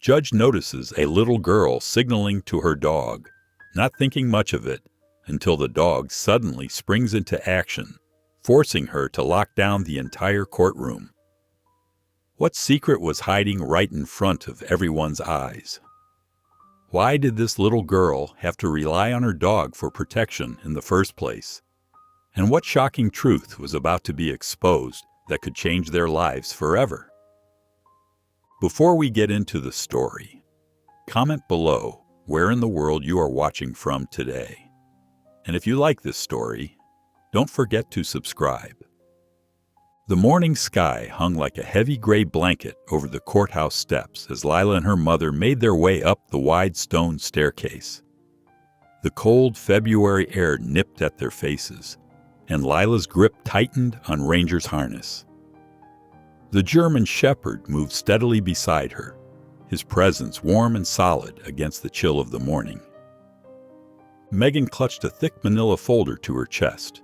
Judge notices a little girl signaling to her dog, not thinking much of it, until the dog suddenly springs into action, forcing her to lock down the entire courtroom. What secret was hiding right in front of everyone's eyes? Why did this little girl have to rely on her dog for protection in the first place? And what shocking truth was about to be exposed that could change their lives forever? Before we get into the story, comment below where in the world you are watching from today. And if you like this story, don't forget to subscribe. The morning sky hung like a heavy gray blanket over the courthouse steps as Lila and her mother made their way up the wide stone staircase. The cold February air nipped at their faces, and Lila's grip tightened on Ranger's harness. The German shepherd moved steadily beside her, his presence warm and solid against the chill of the morning. Megan clutched a thick manila folder to her chest,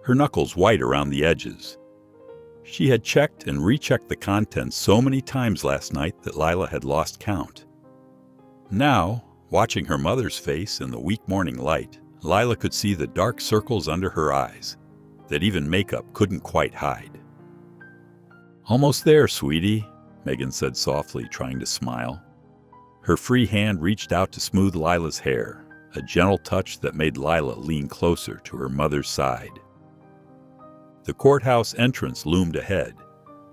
her knuckles white around the edges. She had checked and rechecked the contents so many times last night that Lila had lost count. Now, watching her mother's face in the weak morning light, Lila could see the dark circles under her eyes that even makeup couldn't quite hide. "Almost there, sweetie," Megan said softly, trying to smile. Her free hand reached out to smooth Lila's hair, a gentle touch that made Lila lean closer to her mother's side. The courthouse entrance loomed ahead,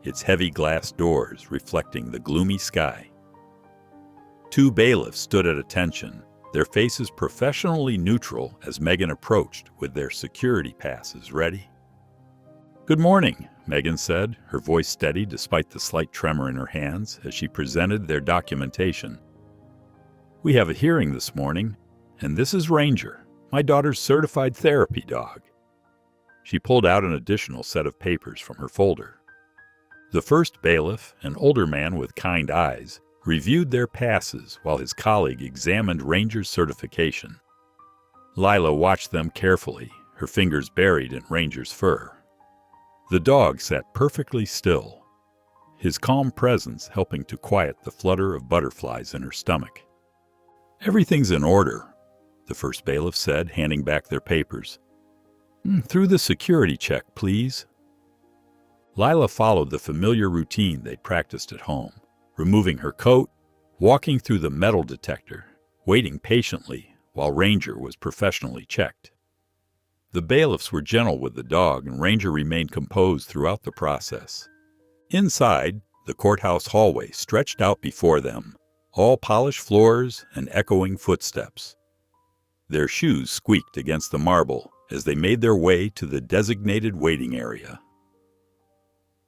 its heavy glass doors reflecting the gloomy sky. Two bailiffs stood at attention, their faces professionally neutral as Megan approached with their security passes ready. "Good morning," Megan said, her voice steady despite the slight tremor in her hands as she presented their documentation. "We have a hearing this morning, and this is Ranger, my daughter's certified therapy dog." She pulled out an additional set of papers from her folder. The first bailiff, an older man with kind eyes, reviewed their passes while his colleague examined Ranger's certification. Lila watched them carefully, her fingers buried in Ranger's fur. The dog sat perfectly still, his calm presence helping to quiet the flutter of butterflies in her stomach. "Everything's in order," the first bailiff said, handing back their papers. "Through the security check, please." Lila followed the familiar routine they'd practiced at home, removing her coat, walking through the metal detector, waiting patiently while Ranger was professionally checked. The bailiffs were gentle with the dog, and Ranger remained composed throughout the process. Inside, the courthouse hallway stretched out before them, all polished floors and echoing footsteps. Their shoes squeaked against the marble as they made their way to the designated waiting area.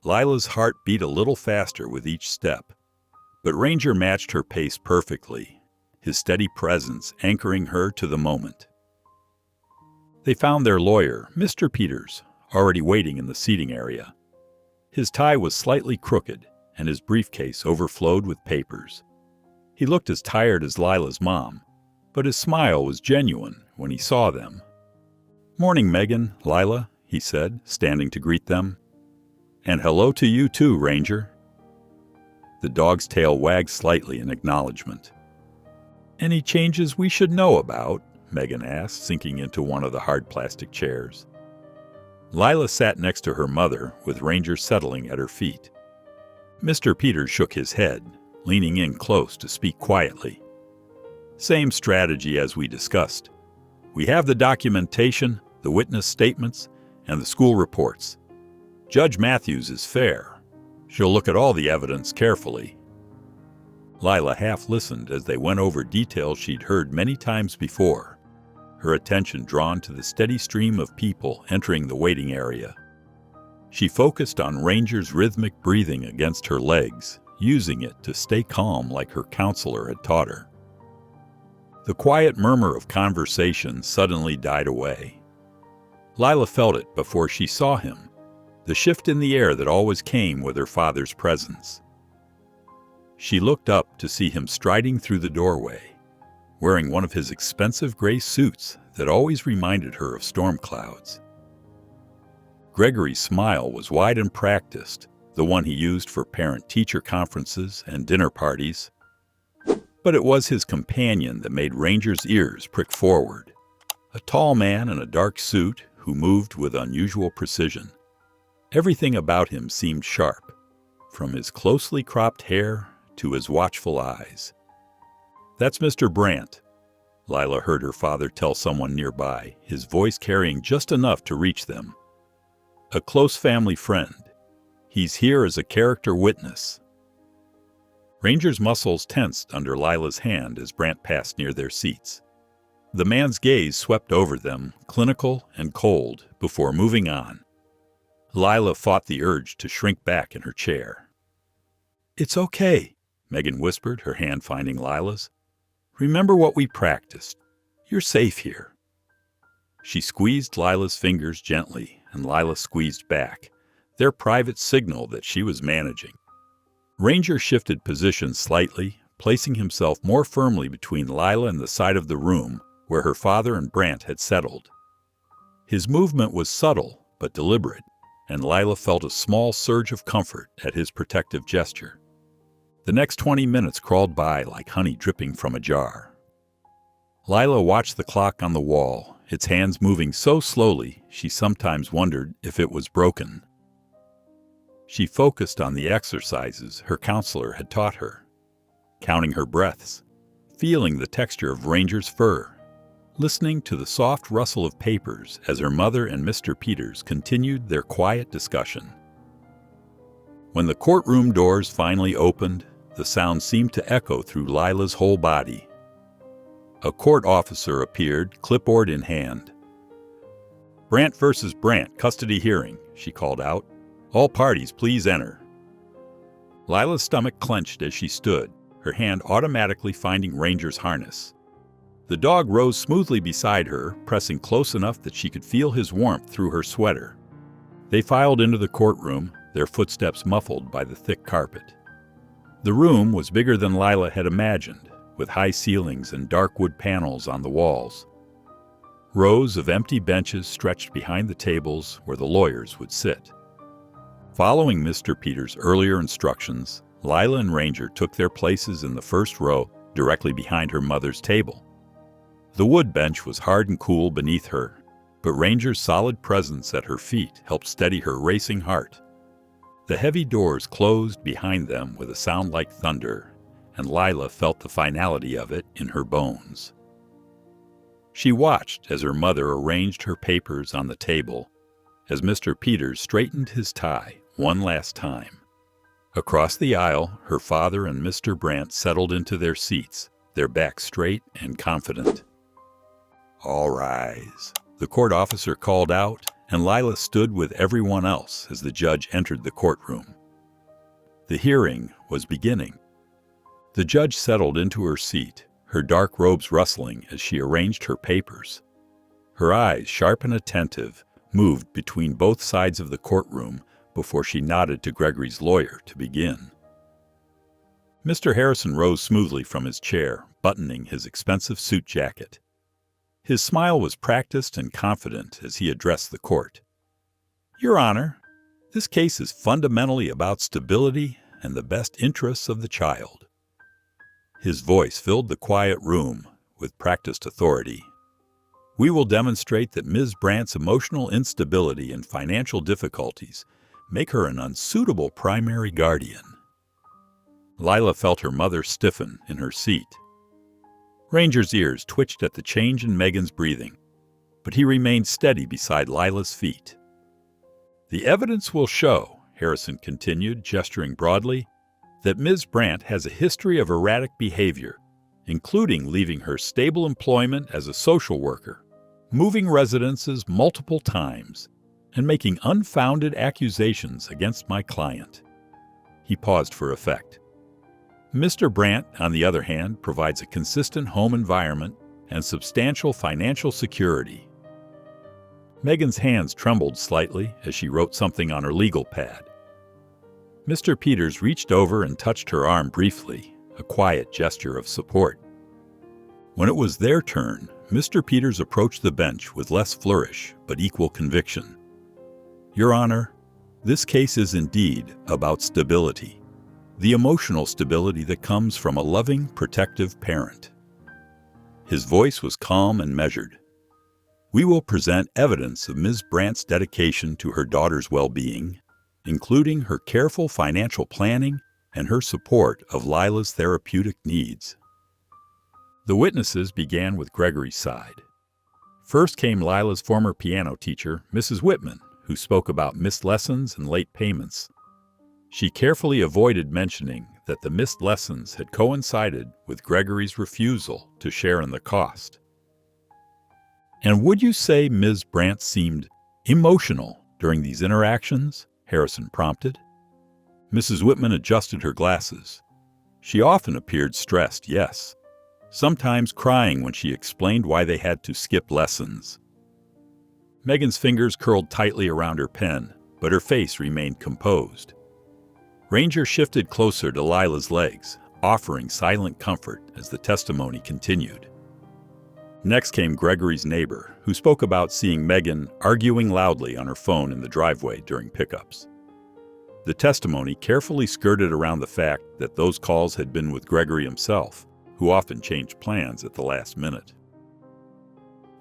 Lila's heart beat a little faster with each step, but Ranger matched her pace perfectly, his steady presence anchoring her to the moment. They found their lawyer, Mr. Peters, already waiting in the seating area. His tie was slightly crooked, and his briefcase overflowed with papers. He looked as tired as Lila's mom, but his smile was genuine when he saw them. "Morning, Megan, Lila," he said, standing to greet them. "And hello to you too, Ranger." The dog's tail wagged slightly in acknowledgement. "Any changes we should know about?" Megan asked, sinking into one of the hard plastic chairs. Lila sat next to her mother, with Ranger settling at her feet. Mr. Peters shook his head, leaning in close to speak quietly. "Same strategy as we discussed. We have the documentation, the witness statements, and the school reports. Judge Matthews is fair. She'll look at all the evidence carefully." Lila half listened as they went over details she'd heard many times before, her attention drawn to the steady stream of people entering the waiting area. She focused on Ranger's rhythmic breathing against her legs, using it to stay calm like her counselor had taught her. The quiet murmur of conversation suddenly died away. Lila felt it before she saw him, the shift in the air that always came with her father's presence. She looked up to see him striding through the doorway, wearing one of his expensive gray suits that always reminded her of storm clouds. Gregory's smile was wide and practiced, the one he used for parent-teacher conferences and dinner parties. But it was his companion that made Ranger's ears prick forward. A tall man in a dark suit who moved with unusual precision. Everything about him seemed sharp, from his closely cropped hair to his watchful eyes. "That's Mr. Brandt," Lila heard her father tell someone nearby, his voice carrying just enough to reach them. "A close family friend. He's here as a character witness." Ranger's muscles tensed under Lila's hand as Brandt passed near their seats. The man's gaze swept over them, clinical and cold, before moving on. Lila fought the urge to shrink back in her chair. "It's okay," Megan whispered, her hand finding Lila's. "Remember what we practiced. You're safe here." She squeezed Lila's fingers gently, and Lila squeezed back, their private signal that she was managing. Ranger shifted positions slightly, placing himself more firmly between Lila and the side of the room where her father and Brandt had settled. His movement was subtle but deliberate, and Lila felt a small surge of comfort at his protective gesture. The next 20 minutes crawled by like honey dripping from a jar. Lila watched the clock on the wall, its hands moving so slowly she sometimes wondered if it was broken. She focused on the exercises her counselor had taught her, counting her breaths, feeling the texture of Ranger's fur, listening to the soft rustle of papers as her mother and Mr. Peters continued their quiet discussion. When the courtroom doors finally opened, the sound seemed to echo through Lila's whole body. A court officer appeared, clipboard in hand. "Brandt versus Brandt, custody hearing," she called out. "All parties, please enter." Lila's stomach clenched as she stood, her hand automatically finding Ranger's harness. The dog rose smoothly beside her, pressing close enough that she could feel his warmth through her sweater. They filed into the courtroom, their footsteps muffled by the thick carpet. The room was bigger than Lila had imagined, with high ceilings and dark wood panels on the walls. Rows of empty benches stretched behind the tables where the lawyers would sit. Following Mr. Peters' earlier instructions, Lila and Ranger took their places in the first row, directly behind her mother's table. The wood bench was hard and cool beneath her, but Ranger's solid presence at her feet helped steady her racing heart. The heavy doors closed behind them with a sound like thunder, and Lila felt the finality of it in her bones. She watched as her mother arranged her papers on the table, as Mr. Peters straightened his tie one last time. Across the aisle, her father and Mr. Brandt settled into their seats, their backs straight and confident. "All rise," the court officer called out, and Lila stood with everyone else as the judge entered the courtroom. The hearing was beginning. The judge settled into her seat, her dark robes rustling as she arranged her papers. Her eyes, sharp and attentive, moved between both sides of the courtroom before she nodded to Gregory's lawyer to begin. Mr. Harrison rose smoothly from his chair, buttoning his expensive suit jacket. His smile was practiced and confident as he addressed the court. "Your Honor, this case is fundamentally about stability and the best interests of the child." His voice filled the quiet room with practiced authority. "We will demonstrate that Ms. Brandt's emotional instability and financial difficulties make her an unsuitable primary guardian." Lila felt her mother stiffen in her seat. Ranger's ears twitched at the change in Megan's breathing, but he remained steady beside Lila's feet. "The evidence will show," Harrison continued, gesturing broadly, "that Ms. Brandt has a history of erratic behavior, including leaving her stable employment as a social worker, moving residences multiple times, and making unfounded accusations against my client." He paused for effect. Mr. Brandt, on the other hand, provides a consistent home environment and substantial financial security. Megan's hands trembled slightly as she wrote something on her legal pad. Mr. Peters reached over and touched her arm briefly, a quiet gesture of support. When it was their turn, Mr. Peters approached the bench with less flourish but equal conviction. "Your Honor, this case is indeed about stability. the emotional stability that comes from a loving, protective parent. His voice was calm and measured. We will present evidence of Ms. Brandt's dedication to her daughter's well-being, including her careful financial planning and her support of Lila's therapeutic needs. The witnesses began with Gregory's side. First came Lila's former piano teacher, Mrs. Whitman, who spoke about missed lessons and late payments. She carefully avoided mentioning that the missed lessons had coincided with Gregory's refusal to share in the cost. "And would you say Ms. Brandt seemed emotional during these interactions?" Harrison prompted. Mrs. Whitman adjusted her glasses. She often appeared stressed, yes, sometimes crying when she explained why they had to skip lessons. Megan's fingers curled tightly around her pen, but her face remained composed. Ranger shifted closer to Lila's legs, offering silent comfort as the testimony continued. Next came Gregory's neighbor, who spoke about seeing Megan arguing loudly on her phone in the driveway during pickups. The testimony carefully skirted around the fact that those calls had been with Gregory himself, who often changed plans at the last minute.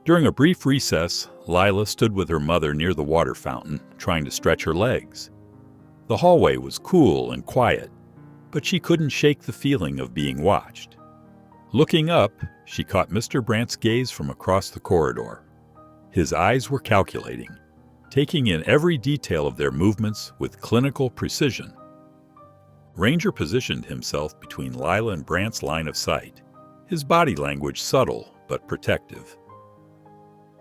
During a brief recess, Lila stood with her mother near the water fountain, trying to stretch her legs. The hallway was cool and quiet, but she couldn't shake the feeling of being watched. Looking up, she caught Mr. Brandt's gaze from across the corridor. His eyes were calculating, taking in every detail of their movements with clinical precision. Ranger positioned himself between Lila and Brandt's line of sight, his body language subtle but protective.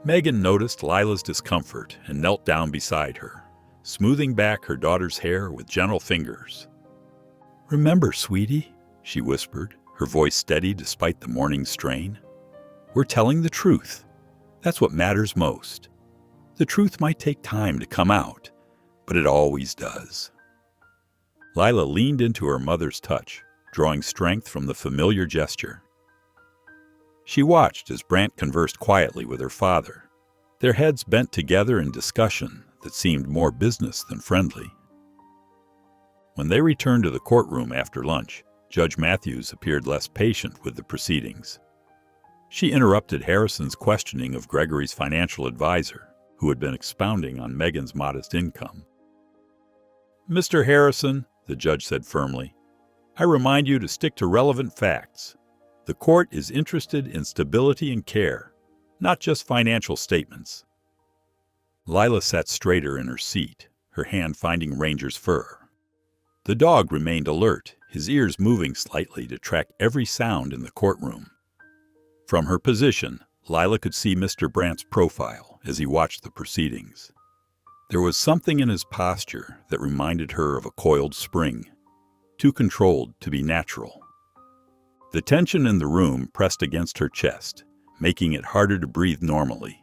Megan noticed Lila's discomfort and knelt down beside her, smoothing back her daughter's hair with gentle fingers. "Remember, sweetie," she whispered, her voice steady despite the morning strain. "We're telling the truth. That's what matters most. The truth might take time to come out, but it always does." Lila leaned into her mother's touch, drawing strength from the familiar gesture. She watched as Brandt conversed quietly with her father, their heads bent together in discussion that seemed more business than friendly. When they returned to the courtroom after lunch, Judge Matthews appeared less patient with the proceedings. She interrupted Harrison's questioning of Gregory's financial advisor, who had been expounding on Megan's modest income. "Mr. Harrison," the judge said firmly, "I remind you to stick to relevant facts. The court is interested in stability and care, not just financial statements." Lila sat straighter in her seat, her hand finding Ranger's fur. The dog remained alert, his ears moving slightly to track every sound in the courtroom. From her position, Lila could see Mr. Brandt's profile as he watched the proceedings. There was something in his posture that reminded her of a coiled spring, too controlled to be natural. The tension in the room pressed against her chest, making it harder to breathe normally.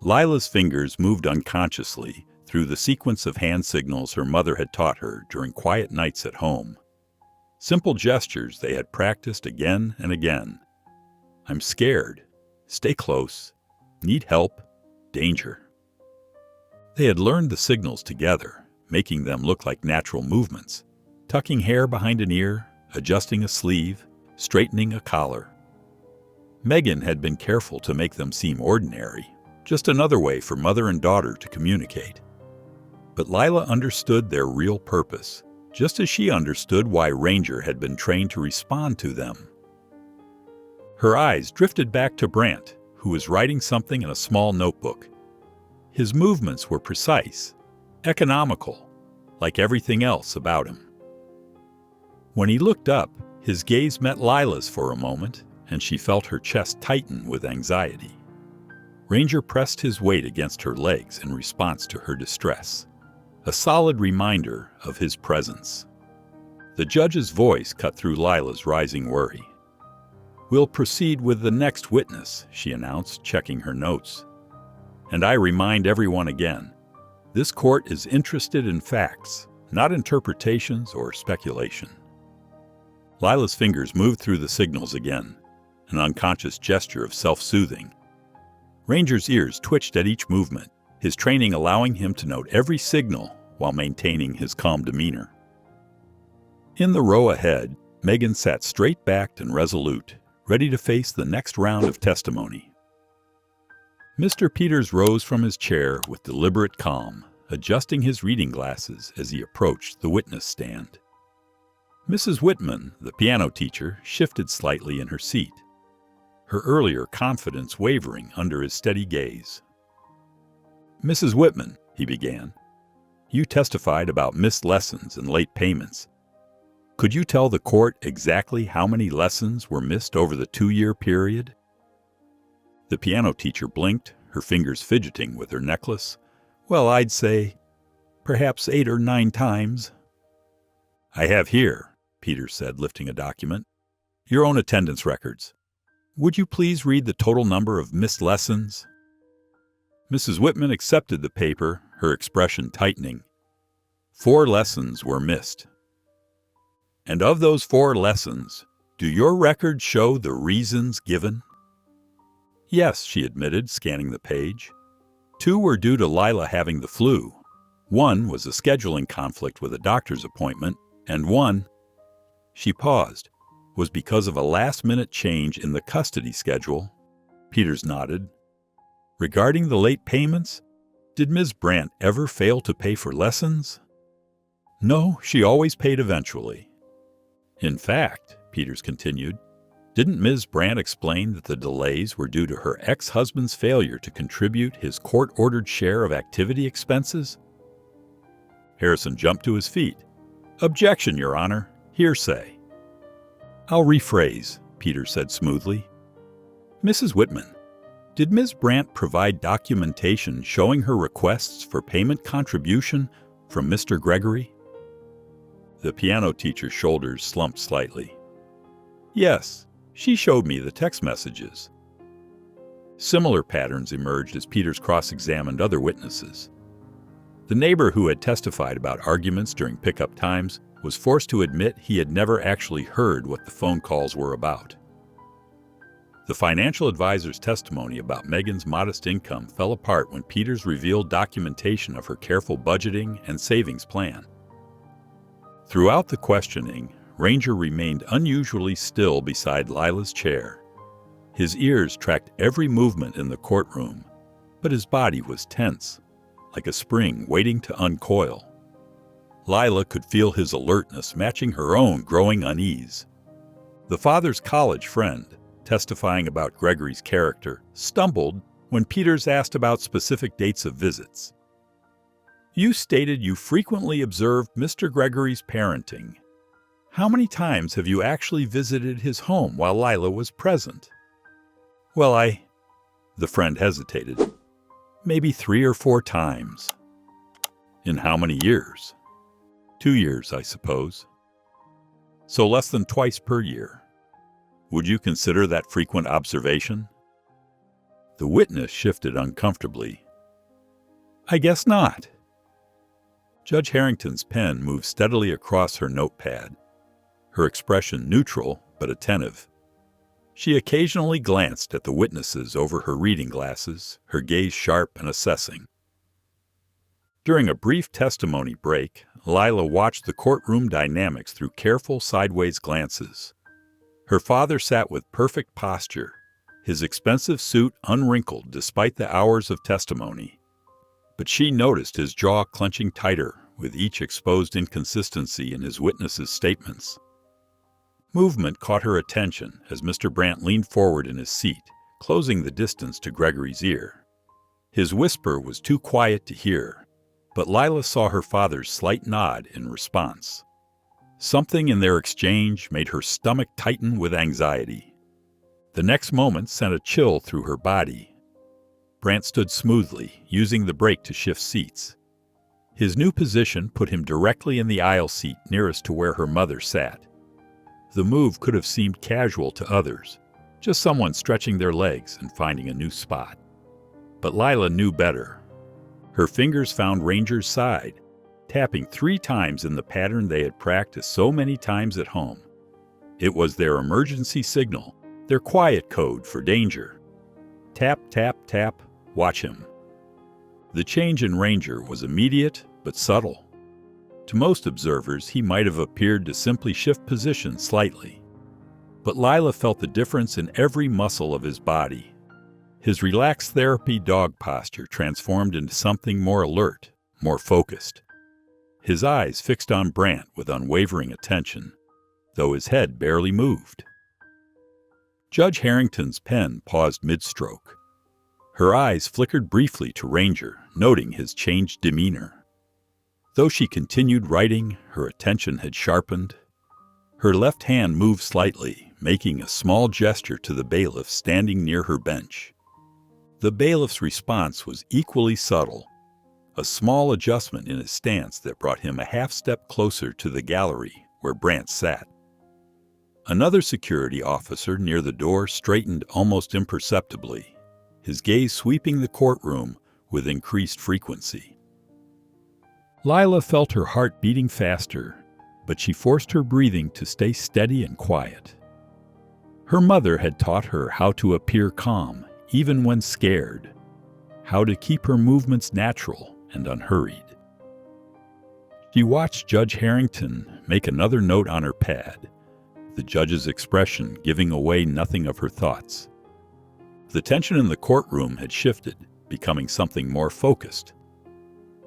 Lila's fingers moved unconsciously through the sequence of hand signals her mother had taught her during quiet nights at home. Simple gestures they had practiced again and again. "I'm scared. Stay close. Need help. Danger." They had learned the signals together, making them look like natural movements, tucking hair behind an ear, adjusting a sleeve, straightening a collar. Megan had been careful to make them seem ordinary, just another way for mother and daughter to communicate. But Lila understood their real purpose, just as she understood why Ranger had been trained to respond to them. Her eyes drifted back to Brandt, who was writing something in a small notebook. His movements were precise, economical, like everything else about him. When he looked up, his gaze met Lila's for a moment, and she felt her chest tighten with anxiety. Ranger pressed his weight against her legs in response to her distress, a solid reminder of his presence. The judge's voice cut through Lila's rising worry. "We'll proceed with the next witness," she announced, checking her notes. "And I remind everyone again, this court is interested in facts, not interpretations or speculation." Lila's fingers moved through the signals again, an unconscious gesture of self-soothing. Ranger's ears twitched at each movement, his training allowing him to note every signal while maintaining his calm demeanor. In the row ahead, Megan sat straight-backed and resolute, ready to face the next round of testimony. Mr. Peters rose from his chair with deliberate calm, adjusting his reading glasses as he approached the witness stand. Mrs. Whitman, the piano teacher, shifted slightly in her seat, her earlier confidence wavering under his steady gaze. "Mrs. Whitman," he began, "you testified about missed lessons and late payments. Could you tell the court exactly how many lessons were missed over the 2-year period?" The piano teacher blinked, her fingers fidgeting with her necklace. "Well, I'd say perhaps 8 or 9 times." "I have here," Peters said, lifting a document, "your own attendance records. Would you please read the total number of missed lessons?" Mrs. Whitman accepted the paper, her expression tightening. 4 lessons were missed. "And of those 4 lessons, do your records show the reasons given?" "Yes," she admitted, scanning the page. 2 were due to Lila having the flu. 1 was a scheduling conflict with a doctor's appointment, and 1, she paused, was because of a last-minute change in the custody schedule. Peters nodded. "Regarding the late payments, did Ms. Brandt ever fail to pay for lessons?" "No, she always paid eventually." "In fact," Peters continued, "didn't Ms. Brandt explain that the delays were due to her ex-husband's failure to contribute his court-ordered share of activity expenses?" Harrison jumped to his feet. "Objection, Your Honor. Hearsay." "I'll rephrase," Peters said smoothly. "Mrs. Whitman, did Ms. Brandt provide documentation showing her requests for payment contribution from Mr. Gregory?" The piano teacher's shoulders slumped slightly. "Yes, she showed me the text messages." Similar patterns emerged as Peters cross-examined other witnesses. The neighbor who had testified about arguments during pickup times was forced to admit he had never actually heard what the phone calls were about. The financial advisor's testimony about Megan's modest income fell apart when Peters revealed documentation of her careful budgeting and savings plan. Throughout the questioning, Ranger remained unusually still beside Lila's chair. His ears tracked every movement in the courtroom, but his body was tense, like a spring waiting to uncoil. Lila could feel his alertness matching her own growing unease. The father's college friend, testifying about Gregory's character, stumbled when Peters asked about specific dates of visits. "You stated you frequently observed Mr. Gregory's parenting. How many times have you actually visited his home while Lila was present?" "Well, the friend hesitated. "Maybe 3 or 4 times." "In how many years?" 2 years, I suppose." "So less than twice per year. Would you consider that frequent observation?" The witness shifted uncomfortably. "I guess not." Judge Harrington's pen moved steadily across her notepad, her expression neutral but attentive. She occasionally glanced at the witnesses over her reading glasses, her gaze sharp and assessing. During a brief testimony break, Lila watched the courtroom dynamics through careful sideways glances. Her father sat with perfect posture, his expensive suit unwrinkled despite the hours of testimony. But she noticed his jaw clenching tighter with each exposed inconsistency in his witnesses' statements. Movement caught her attention as Mr. Brandt leaned forward in his seat, closing the distance to Gregory's ear. His whisper was too quiet to hear, but Lila saw her father's slight nod in response. Something in their exchange made her stomach tighten with anxiety. The next moment sent a chill through her body. Brandt stood smoothly, using the break to shift seats. His new position put him directly in the aisle seat nearest to where her mother sat. The move could have seemed casual to others, just someone stretching their legs and finding a new spot. But Lila knew better. Her fingers found Ranger's side, tapping 3 times in the pattern they had practiced so many times at home. It was their emergency signal, their quiet code for danger. Tap, tap, tap, watch him. The change in Ranger was immediate but subtle. To most observers, he might have appeared to simply shift position slightly. But Lila felt the difference in every muscle of his body. His relaxed therapy dog posture transformed into something more alert, more focused. His eyes fixed on Brant with unwavering attention, though his head barely moved. Judge Harrington's pen paused mid-stroke. Her eyes flickered briefly to Ranger, noting his changed demeanor. Though she continued writing, her attention had sharpened. Her left hand moved slightly, making a small gesture to the bailiff standing near her bench. The bailiff's response was equally subtle, a small adjustment in his stance that brought him a half-step closer to the gallery where Brant sat. Another security officer near the door straightened almost imperceptibly, his gaze sweeping the courtroom with increased frequency. Lila felt her heart beating faster, but she forced her breathing to stay steady and quiet. Her mother had taught her how to appear calm, even when scared, how to keep her movements natural and unhurried. She watched Judge Harrington make another note on her pad, the judge's expression giving away nothing of her thoughts. The tension in the courtroom had shifted, becoming something more focused.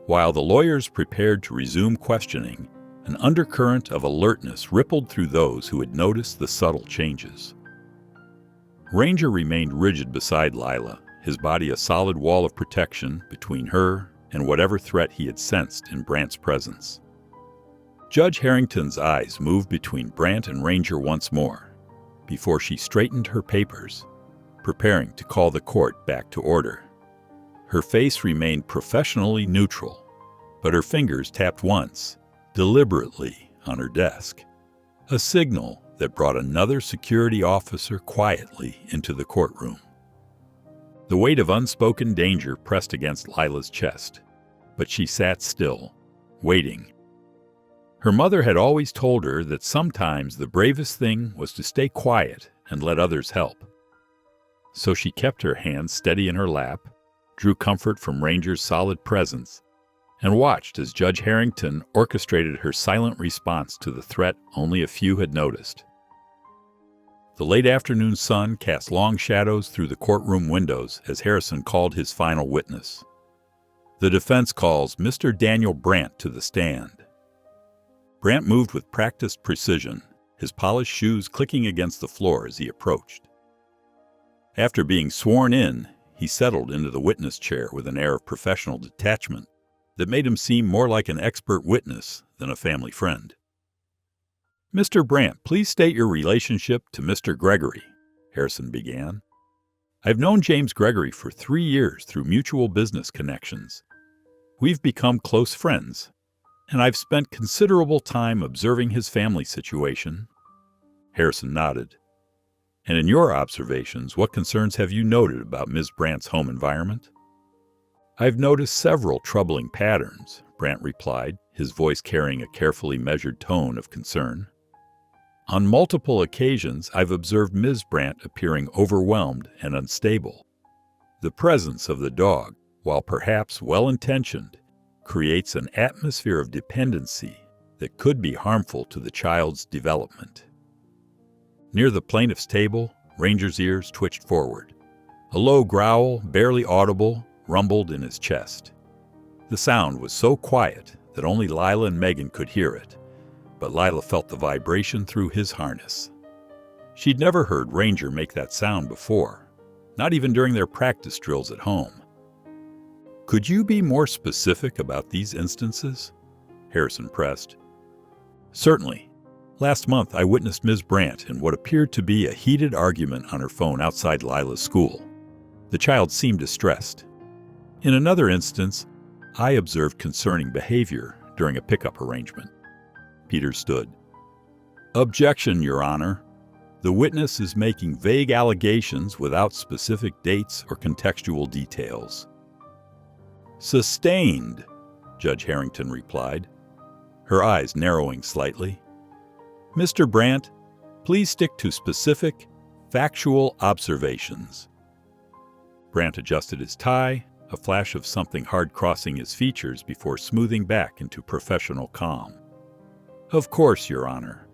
While the lawyers prepared to resume questioning, an undercurrent of alertness rippled through those who had noticed the subtle changes. Ranger remained rigid beside Lila, his body a solid wall of protection between her and whatever threat he had sensed in Brant's presence. Judge Harrington's eyes moved between Brant and Ranger once more, before she straightened her papers, preparing to call the court back to order. Her face remained professionally neutral, but her fingers tapped once, deliberately, on her desk, a signal that brought another security officer quietly into the courtroom. The weight of unspoken danger pressed against Lila's chest, but she sat still, waiting. Her mother had always told her that sometimes the bravest thing was to stay quiet and let others help. So she kept her hands steady in her lap, drew comfort from Ranger's solid presence, and watched as Judge Harrington orchestrated her silent response to the threat only a few had noticed. The late afternoon sun cast long shadows through the courtroom windows as Harrison called his final witness. The defense calls Mr. Daniel Brant to the stand. Brant moved with practiced precision, his polished shoes clicking against the floor as he approached. After being sworn in, he settled into the witness chair with an air of professional detachment that made him seem more like an expert witness than a family friend. "Mr. Brant, please state your relationship to Mr. Gregory," Harrison began. "I've known James Gregory for 3 years through mutual business connections. We've become close friends, and I've spent considerable time observing his family situation." Harrison nodded. "And in your observations, what concerns have you noted about Ms. Brant's home environment?" "I've noticed several troubling patterns," Brant replied, his voice carrying a carefully measured tone of concern. "On multiple occasions, I've observed Ms. Brant appearing overwhelmed and unstable. The presence of the dog, while perhaps well-intentioned, creates an atmosphere of dependency that could be harmful to the child's development." Near the plaintiff's table, Ranger's ears twitched forward. A low growl, barely audible, rumbled in his chest. The sound was so quiet that only Lila and Megan could hear it, but Lila felt the vibration through his harness. She'd never heard Ranger make that sound before, not even during their practice drills at home. "Could you be more specific about these instances?" Harrison pressed. "Certainly. Last month, I witnessed Ms. Brant in what appeared to be a heated argument on her phone outside Lila's school. The child seemed distressed. In another instance, I observed concerning behavior during a pickup arrangement." Peters stood. "Objection, Your Honor. The witness is making vague allegations without specific dates or contextual details." "Sustained," Judge Harrington replied, her eyes narrowing slightly. "Mr. Brant, please stick to specific, factual observations." Brant adjusted his tie, a flash of something hard crossing his features before smoothing back into professional calm. "Of course, Your Honor.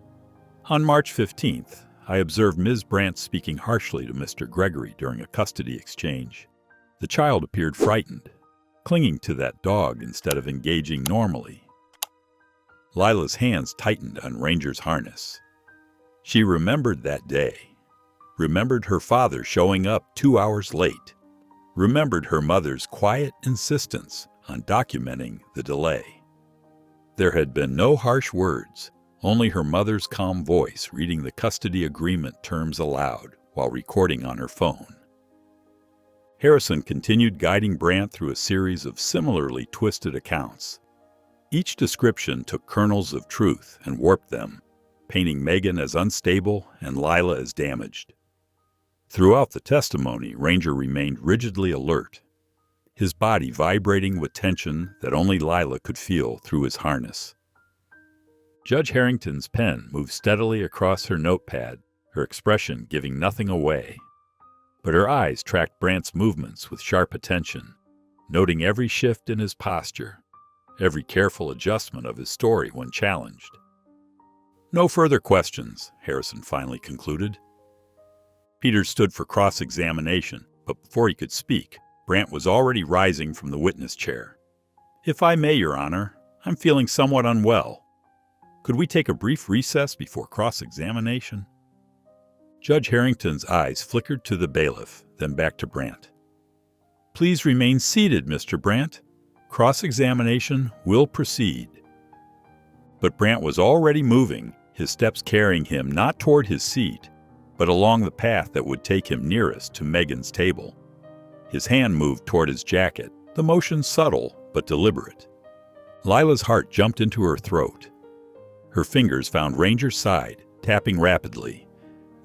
On March 15th, I observed Ms. Brandt speaking harshly to Mr. Gregory during a custody exchange. The child appeared frightened, clinging to that dog instead of engaging normally." Lila's hands tightened on Ranger's harness. She remembered that day, remembered her father showing up 2 hours late, remembered her mother's quiet insistence on documenting the delay. There had been no harsh words, only her mother's calm voice reading the custody agreement terms aloud while recording on her phone. Harrison continued guiding Brandt through a series of similarly twisted accounts. Each description took kernels of truth and warped them, painting Megan as unstable and Lila as damaged. Throughout the testimony, Ranger remained rigidly alert, his body vibrating with tension that only Lila could feel through his harness. Judge Harrington's pen moved steadily across her notepad, her expression giving nothing away. But her eyes tracked Brandt's movements with sharp attention, noting every shift in his posture, every careful adjustment of his story when challenged. "No further questions," Harrison finally concluded. Peters stood for cross-examination, but before he could speak, Brandt was already rising from the witness chair. "If I may, Your Honor, I'm feeling somewhat unwell. Could we take a brief recess before cross-examination?" Judge Harrington's eyes flickered to the bailiff, then back to Brandt. "Please remain seated, Mr. Brandt. Cross-examination will proceed." But Brandt was already moving, his steps carrying him not toward his seat, but along the path that would take him nearest to Megan's table. His hand moved toward his jacket, the motion subtle but deliberate. Lila's heart jumped into her throat. Her fingers found Ranger's side, tapping rapidly,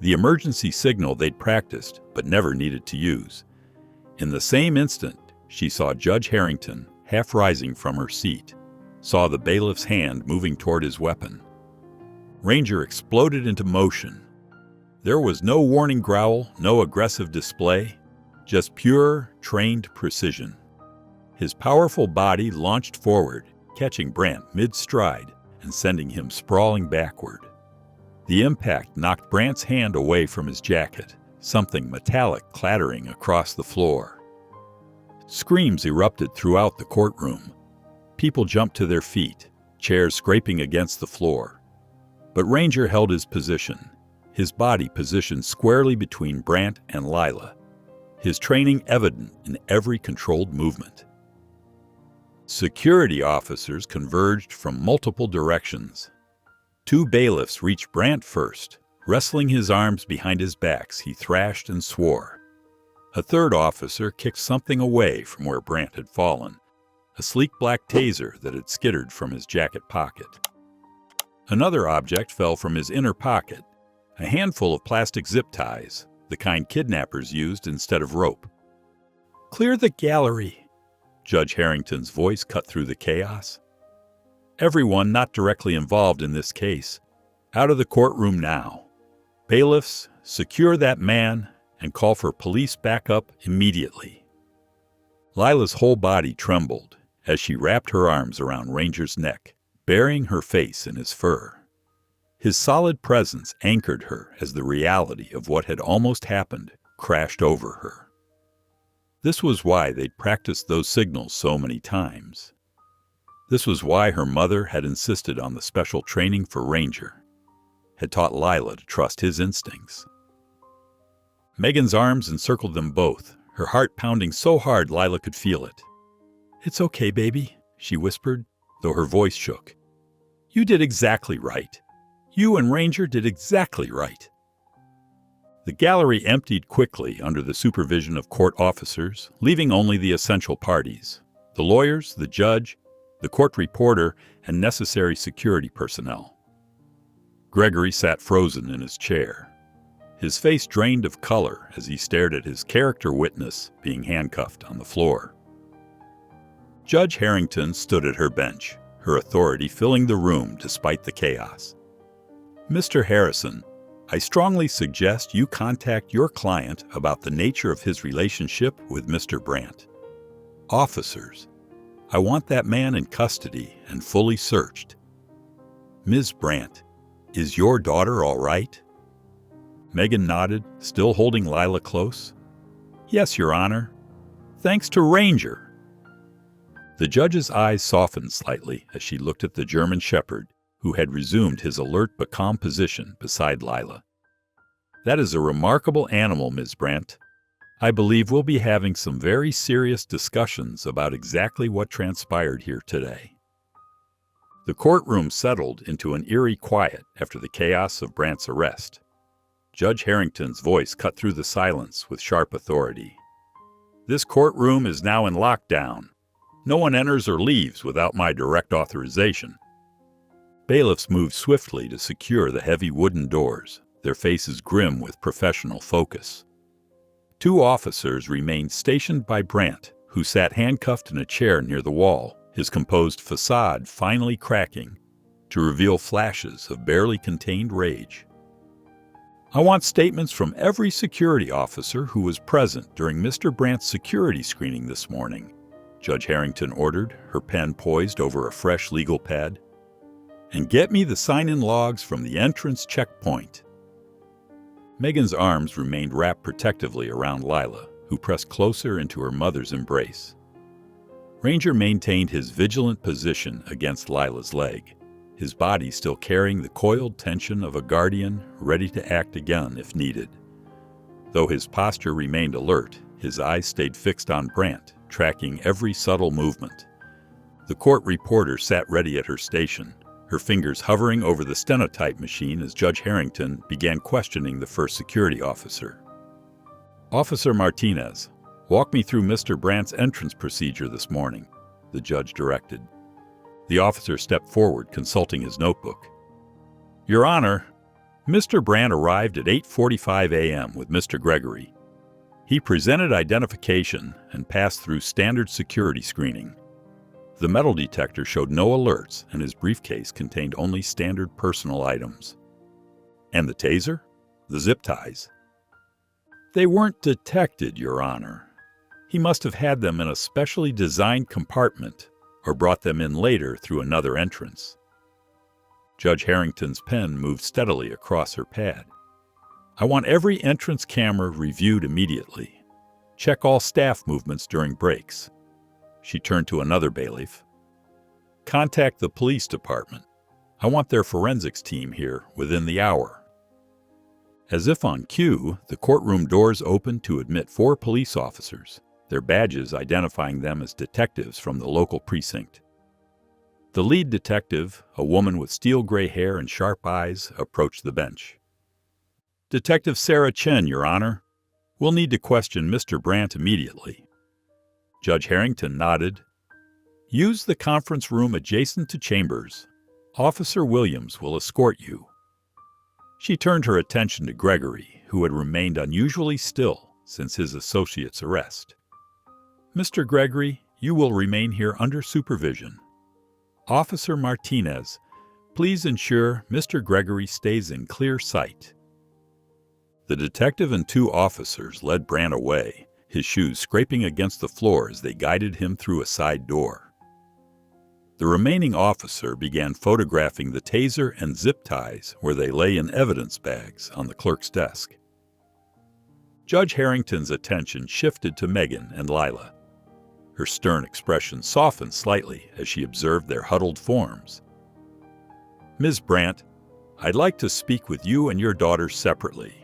the emergency signal they'd practiced but never needed to use. In the same instant, she saw Judge Harrington, half rising from her seat, saw the bailiff's hand moving toward his weapon. Ranger exploded into motion. There was no warning growl, no aggressive display, just pure, trained precision. His powerful body launched forward, catching Brandt mid-stride and sending him sprawling backward. The impact knocked Brandt's hand away from his jacket, something metallic clattering across the floor. Screams erupted throughout the courtroom. People jumped to their feet, chairs scraping against the floor. But Ranger held his position, his body positioned squarely between Brandt and Lila, his training evident in every controlled movement. Security officers converged from multiple directions. 2 bailiffs reached Brandt first. Wrestling his arms behind his backs, he thrashed and swore. A 3rd officer kicked something away from where Brandt had fallen, a sleek black taser that had skittered from his jacket pocket. Another object fell from his inner pocket, a handful of plastic zip ties, the kind kidnappers used instead of rope. "Clear the gallery," Judge Harrington's voice cut through the chaos. "Everyone not directly involved in this case, out of the courtroom now. Bailiffs, secure that man and call for police backup immediately." Lila's whole body trembled as she wrapped her arms around Ranger's neck, burying her face in his fur. His solid presence anchored her as the reality of what had almost happened crashed over her. This was why they'd practiced those signals so many times. This was why her mother had insisted on the special training for Ranger, had taught Lila to trust his instincts. Megan's arms encircled them both, her heart pounding so hard Lila could feel it. "It's okay, baby," she whispered, though her voice shook. "You did exactly right. You and Ranger did exactly right." The gallery emptied quickly under the supervision of court officers, leaving only the essential parties: the lawyers, the judge, the court reporter, and necessary security personnel. Gregory sat frozen in his chair, his face drained of color as he stared at his character witness being handcuffed on the floor. Judge Harrington stood at her bench, her authority filling the room despite the chaos. "Mr. Harrison, I strongly suggest you contact your client about the nature of his relationship with Mr. Brandt." Officers, I want that man in custody and fully searched. Ms. Brandt, is your daughter all right? Megan nodded, still holding Lila close. Yes, Your Honor. Thanks to Ranger. The judge's eyes softened slightly as she looked at the German Shepherd, who had resumed his alert but calm position beside Lila. That is a remarkable animal, Ms. Brandt. I believe we'll be having some very serious discussions about exactly what transpired here today. The courtroom settled into an eerie quiet after the chaos of Brandt's arrest. Judge Harrington's voice cut through the silence with sharp authority. This courtroom is now in lockdown. No one enters or leaves without my direct authorization. Bailiffs moved swiftly to secure the heavy wooden doors, their faces grim with professional focus. 2 officers remained stationed by Brandt, who sat handcuffed in a chair near the wall, his composed facade finally cracking to reveal flashes of barely contained rage. I want statements from every security officer who was present during Mr. Brandt's security screening this morning, Judge Harrington ordered, her pen poised over a fresh legal pad. And get me the sign-in logs from the entrance checkpoint. Megan's arms remained wrapped protectively around Lila, who pressed closer into her mother's embrace. Ranger maintained his vigilant position against Lila's leg, his body still carrying the coiled tension of a guardian ready to act again if needed. Though his posture remained alert, his eyes stayed fixed on Brandt, tracking every subtle movement. The court reporter sat ready at her station, her fingers hovering over the stenotype machine as Judge Harrington began questioning the first security officer. Officer Martinez, walk me through Mr. Brandt's entrance procedure this morning, the judge directed. The officer stepped forward, consulting his notebook. Your Honor, Mr. Brandt arrived at 8:45 a.m. with Mr. Gregory. He presented identification and passed through standard security screening. The metal detector showed no alerts, and his briefcase contained only standard personal items. And the taser? The zip ties? They weren't detected, Your Honor. He must have had them in a specially designed compartment or brought them in later through another entrance. Judge Harrington's pen moved steadily across her pad. I want every entrance camera reviewed immediately. Check all staff movements during breaks. She turned to another bailiff. Contact the police department. I want their forensics team here within the hour. As if on cue, the courtroom doors opened to admit 4 police officers, their badges identifying them as detectives from the local precinct. The lead detective, a woman with steel gray hair and sharp eyes, approached the bench. Detective Sarah Chen, Your Honor. We'll need to question Mr. Brandt immediately. Judge Harrington nodded. Use the conference room adjacent to Chambers. Officer Williams will escort you. She turned her attention to Gregory, who had remained unusually still since his associate's arrest. Mr. Gregory, you will remain here under supervision. Officer Martinez, please ensure Mr. Gregory stays in clear sight. The detective and 2 officers led Brandt away, his shoes scraping against the floor as they guided him through a side door. The remaining officer began photographing the taser and zip ties where they lay in evidence bags on the clerk's desk. Judge Harrington's attention shifted to Megan and Lila. Her stern expression softened slightly as she observed their huddled forms. Ms. Brandt, I'd like to speak with you and your daughter separately.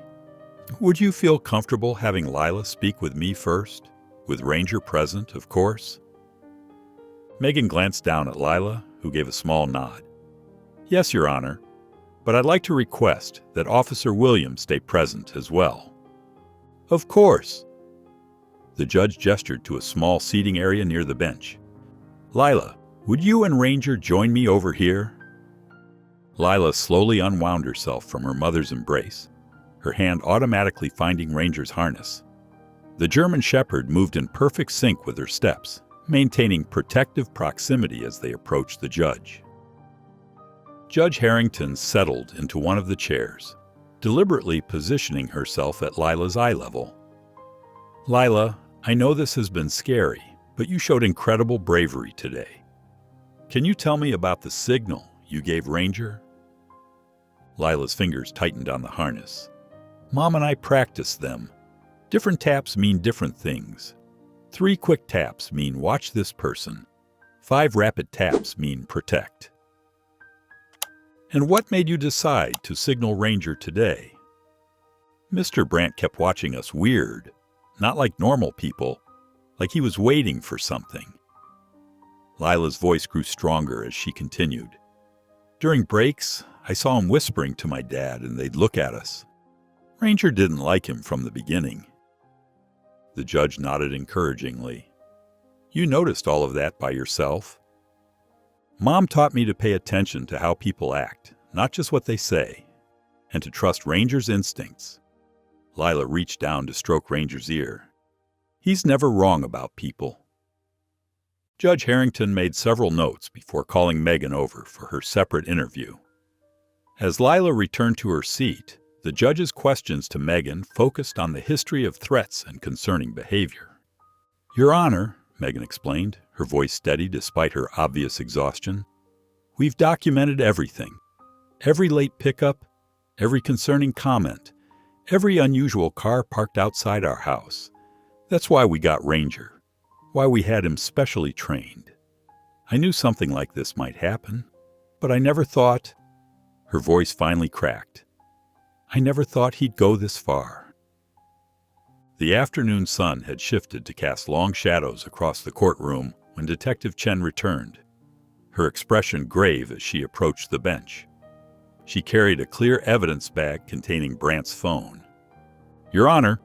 Would you feel comfortable having Lila speak with me first? With Ranger present, of course. Megan glanced down at Lila, who gave a small nod. Yes, Your Honor, but I'd like to request that Officer Williams stay present as well. Of course. The judge gestured to a small seating area near the bench. Lila, would you and Ranger join me over here? Lila slowly unwound herself from her mother's embrace, her hand automatically finding Ranger's harness. The German Shepherd moved in perfect sync with her steps, maintaining protective proximity as they approached the judge. Judge Harrington settled into one of the chairs, deliberately positioning herself at Lila's eye level. Lila, I know this has been scary, but you showed incredible bravery today. Can you tell me about the signal you gave Ranger?" Lila's fingers tightened on the harness. "Mom and I practiced them. Different taps mean different things. 3 quick taps mean watch this person. 5 rapid taps mean protect." "And what made you decide to signal Ranger today?" "Mr. Brandt kept watching us weird, not like normal people, like he was waiting for something." Lila's voice grew stronger as she continued. "During breaks, I saw him whispering to my dad and they'd look at us. Ranger didn't like him from the beginning." The judge nodded encouragingly. "You noticed all of that by yourself?" "Mom taught me to pay attention to how people act, not just what they say, and to trust Ranger's instincts." Lila reached down to stroke Ranger's ear. "He's never wrong about people." Judge Harrington made several notes before calling Megan over for her separate interview. As Lila returned to her seat, the judge's questions to Megan focused on the history of threats and concerning behavior. "Your Honor," Megan explained, her voice steady despite her obvious exhaustion, "we've documented everything. Every late pickup, every concerning comment, every unusual car parked outside our house. That's why we got Ranger. Why we had him specially trained. I knew something like this might happen, but I never thought—" Her voice finally cracked. "I never thought he'd go this far." The afternoon sun had shifted to cast long shadows across the courtroom when Detective Chen returned, her expression grave as she approached the bench. She carried a clear evidence bag containing Brandt's phone. "Your Honor,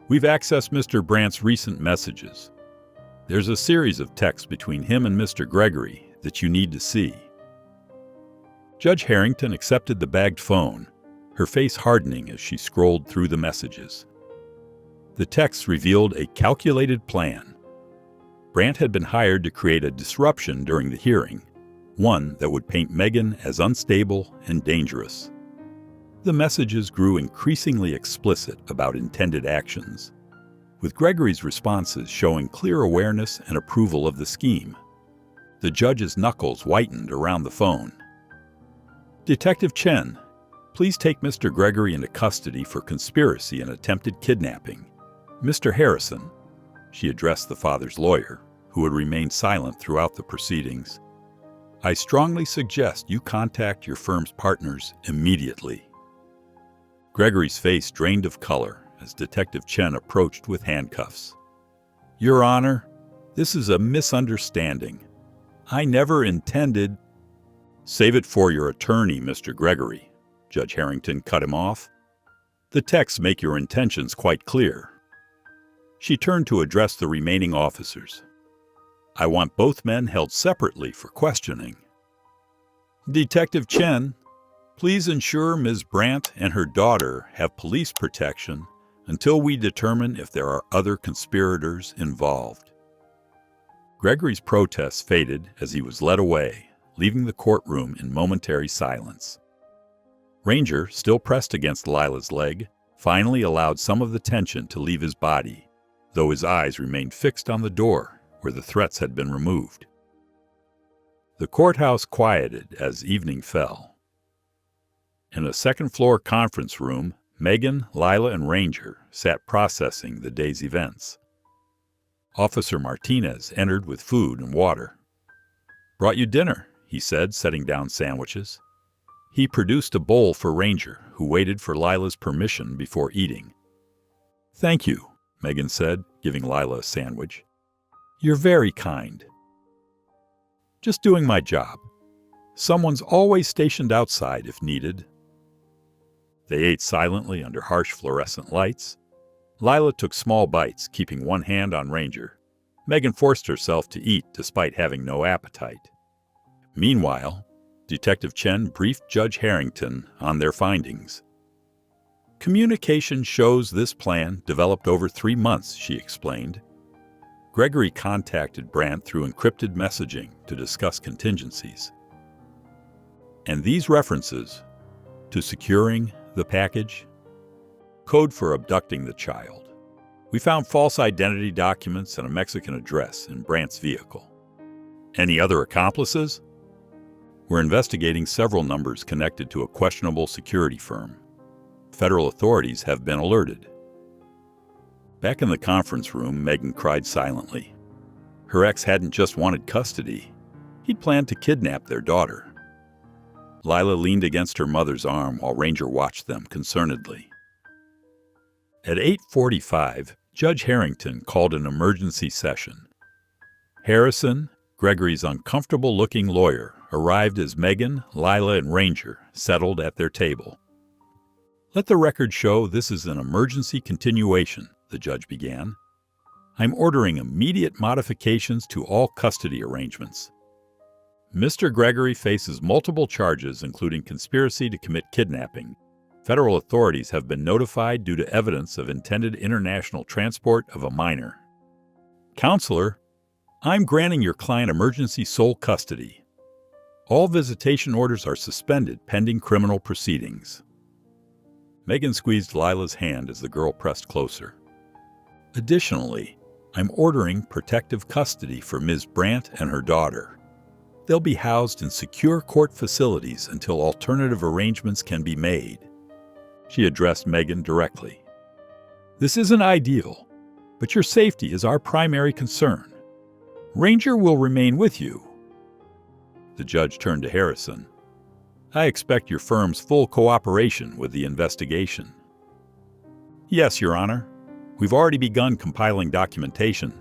we've accessed Mr. Brandt's recent messages. There's a series of texts between him and Mr. Gregory that you need to see." Judge Harrington accepted the bagged phone, her face hardening as she scrolled through the messages. The texts revealed a calculated plan. Brandt had been hired to create a disruption during the hearing, one that would paint Megan as unstable and dangerous. The messages grew increasingly explicit about intended actions, with Gregory's responses showing clear awareness and approval of the scheme. The judge's knuckles whitened around the phone. "Detective Chen, please take Mr. Gregory into custody for conspiracy and attempted kidnapping. Mr. Harrison," she addressed the father's lawyer, who had remained silent throughout the proceedings, "I strongly suggest you contact your firm's partners immediately." Gregory's face drained of color as Detective Chen approached with handcuffs. "Your Honor, this is a misunderstanding. I never intended—" "Save it for your attorney, Mr. Gregory," Judge Harrington cut him off. "The texts make your intentions quite clear." She turned to address the remaining officers. "I want both men held separately for questioning. Detective Chen, please ensure Ms. Brandt and her daughter have police protection until we determine if there are other conspirators involved." Gregory's protests faded as he was led away, leaving the courtroom in momentary silence. Ranger, still pressed against Lila's leg, finally allowed some of the tension to leave his body, though his eyes remained fixed on the door where the threats had been removed. The courthouse quieted as evening fell. In a second-floor conference room, Megan, Lila, and Ranger sat processing the day's events. Officer Martinez entered with food and water. "Brought you dinner," he said, setting down sandwiches. He produced a bowl for Ranger, who waited for Lila's permission before eating. "Thank you," Megan said, giving Lila a sandwich. "You're very kind." "Just doing my job. Someone's always stationed outside if needed." They ate silently under harsh fluorescent lights. Lila took small bites, keeping one hand on Ranger. Megan forced herself to eat despite having no appetite. Meanwhile, Detective Chen briefed Judge Harrington on their findings. "Communication shows this plan developed over 3 months," she explained. Gregory contacted Brandt through encrypted messaging to discuss contingencies. And these references to securing the package, code for abducting the child, We found false identity documents and a Mexican address in Brandt's vehicle. Any other accomplices? We're investigating several numbers connected to a questionable security firm. Federal authorities have been alerted. Back in the conference room, Megan cried silently. Her ex hadn't just wanted custody. He'd planned to kidnap their daughter. Lila leaned against her mother's arm while Ranger watched them concernedly. At 8:45, Judge Harrington called an emergency session. Harrison, Gregory's uncomfortable-looking lawyer, arrived as Megan, Lila, and Ranger settled at their table. "Let the record show this is an emergency continuation," the judge began. "I'm ordering immediate modifications to all custody arrangements. Mr. Gregory faces multiple charges, including conspiracy to commit kidnapping. Federal authorities have been notified due to evidence of intended international transport of a minor. Counselor, I'm granting your client emergency sole custody. All visitation orders are suspended pending criminal proceedings." Megan squeezed Lila's hand as the girl pressed closer. "Additionally, I'm ordering protective custody for Ms. Brandt and her daughter. They'll be housed in secure court facilities until alternative arrangements can be made." She addressed Megan directly. "This isn't ideal, but your safety is our primary concern. Ranger will remain with you." The judge turned to Harrison. "I expect your firm's full cooperation with the investigation." "Yes, Your Honor. We've already begun compiling documentation."